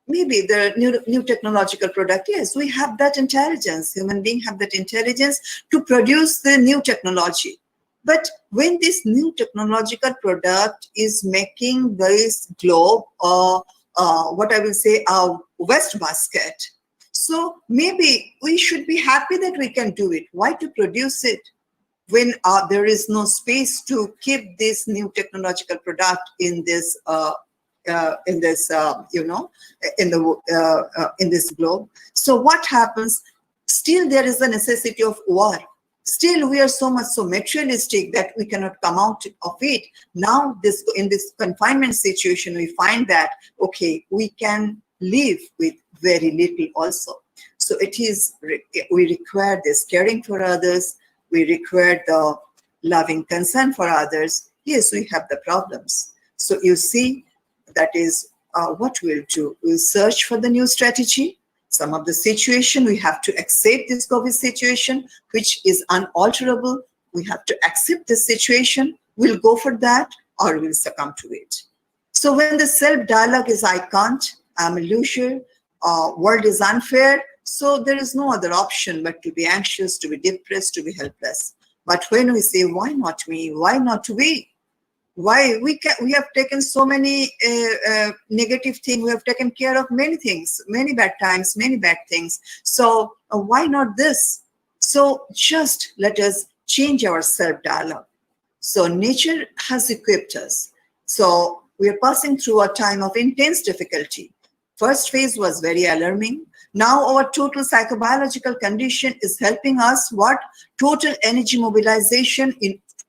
Maybe the new technological product, yes, we have that intelligence. Human beings have that intelligence to produce the new technology. But when this new technological product is making this globe, what I will say, a waste basket, so maybe we should be happy that we can do it. Why to produce it when there is no space to keep this new technological product in this in this globe? So what happens? Still there is the necessity of war. Still we are so materialistic that we cannot come out of it. Now in this confinement situation, we find that, okay, we can live with very little also. So we require this caring for others. We require the loving concern for others. Yes, we have the problems. So you see, that is what we'll do. We'll search for the new strategy, Some of the situation, we have to accept this COVID situation, which is unalterable. We have to accept this situation. We'll go for that or we'll succumb to it. So when the self-dialogue is I can't, I'm a loser, world is unfair, so there is no other option but to be anxious, to be depressed, to be helpless. But when we say, why not me? Why not we? Why we have taken so many negative things, we have taken care of many things, many bad times, many bad things. So why not this? So just let us change our self-dialogue. So nature has equipped us. So we are passing through a time of intense difficulty. First phase was very alarming. Now our total psychobiological condition is helping us what? Total energy mobilization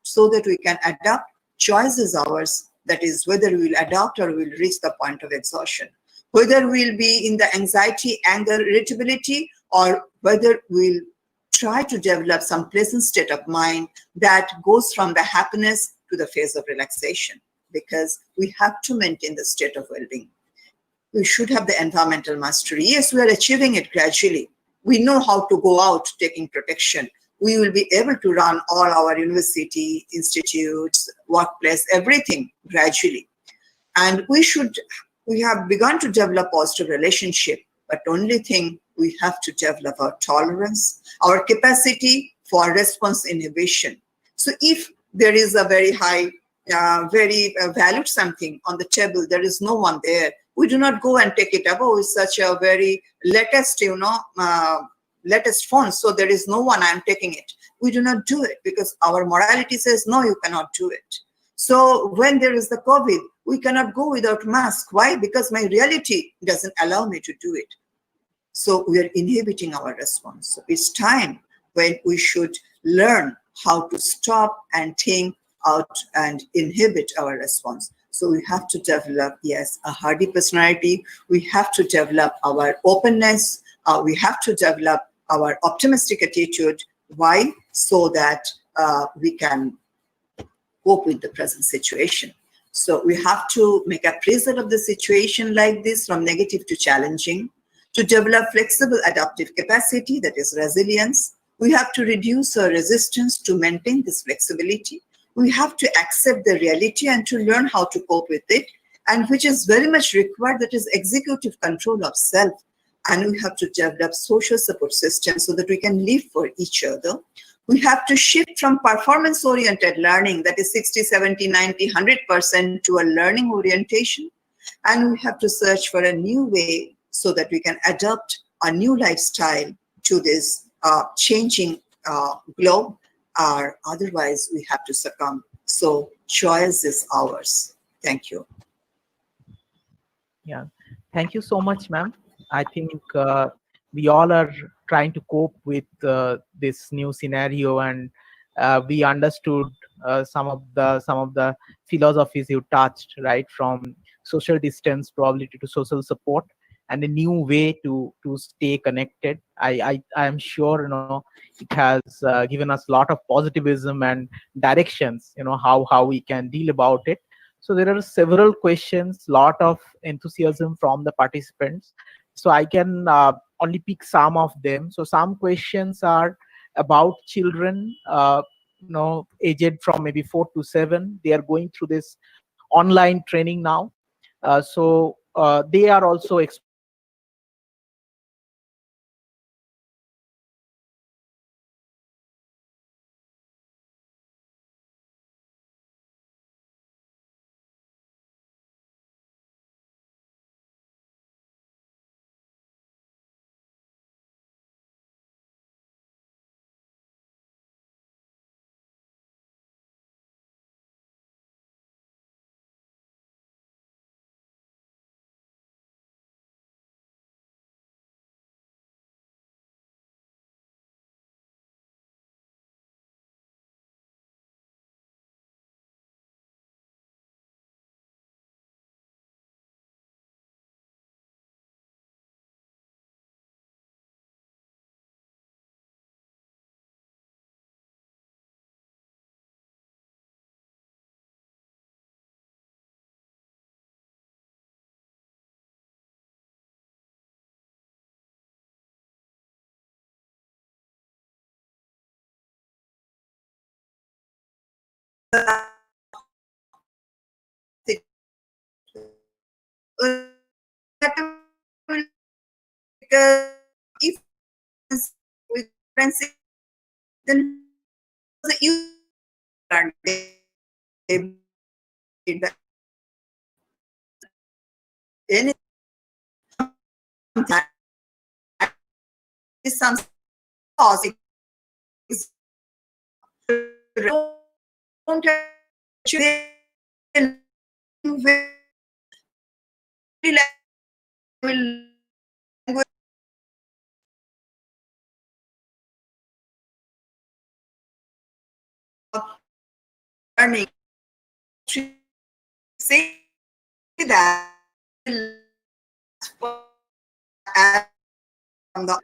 so that we can adapt. Choice is ours. That is whether we will adapt or we will reach the point of exhaustion. Whether we'll be in the anxiety, anger, irritability, or whether we'll try to develop some pleasant state of mind that goes from the happiness to the phase of relaxation, because we have to maintain the state of well-being. We should have the environmental mastery. Yes, we are achieving it gradually. We know how to go out taking protection. We will be able to run all our university, institutes, workplace, everything gradually. And we have begun to develop positive relationship, but only thing we have to develop our tolerance, our capacity for response inhibition. So if there is a very high, very valued something on the table, there is no one there, we do not go and take it up. Oh, it's such a very latest, latest phone, so there is no one, I'm taking it. We do not do it because our morality says, no, you cannot do it. So when there is the COVID, we cannot go without mask. Why? Because my reality doesn't allow me to do it. So we are inhibiting our response. So it's time when we should learn how to stop and think out and inhibit our response. So we have to develop, yes, a hardy personality. We have to develop our openness. We have to develop our optimistic attitude. Why? So that we can cope with the present situation. So we have to make appraisal of the situation like this, from negative to challenging, to develop flexible adaptive capacity, that is resilience. We have to reduce our resistance to maintain this flexibility. We have to accept the reality and to learn how to cope with it, and which is very much required, that is executive control of self. And we have to develop social support systems so that we can live for each other. We have to shift from performance-oriented learning, that is 60, 70, 90, 100%, to a learning orientation. And we have to search for a new way so that we can adopt a new lifestyle to this changing globe, or otherwise we have to succumb. So choice is ours. Thank you. Yeah, thank you so much, ma'am. I think we all are trying to cope with this new scenario, and we understood some of the philosophies you touched, right, from social distance probability to social support, and a new way to stay connected. I am sure it has given us a lot of positivism and directions, how we can deal about it. So there are several questions, lot of enthusiasm from the participants. So I can only pick some of them. So some questions are about children, aged from maybe 4 to 7. They are going through this online training now. So they are also experiencing if with friends, then you learn any some cause don't learning say that from the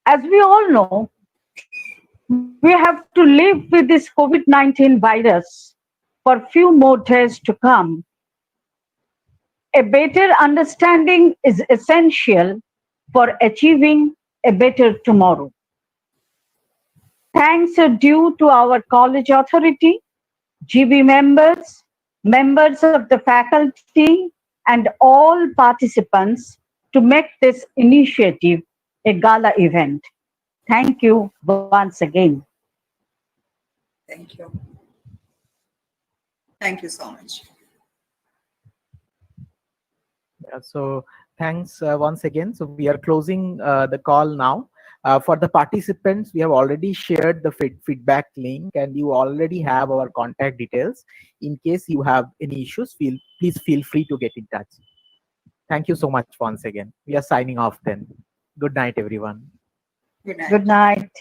As we all know, we have to live with this COVID-19 virus for few more days to come. A better understanding is essential for achieving a better tomorrow. Thanks are due to our college authority, GB members, members of the faculty, and all participants to make this initiative a gala event. Thank you once again. Thank you. Thank you so much. So thanks once again. So we are closing the call now. For the participants, we have already shared the feedback link, and you already have our contact details. In case you have any issues, please feel free to get in touch. Thank you so much once again. We are signing off then. Good night, everyone. Good night. Good night.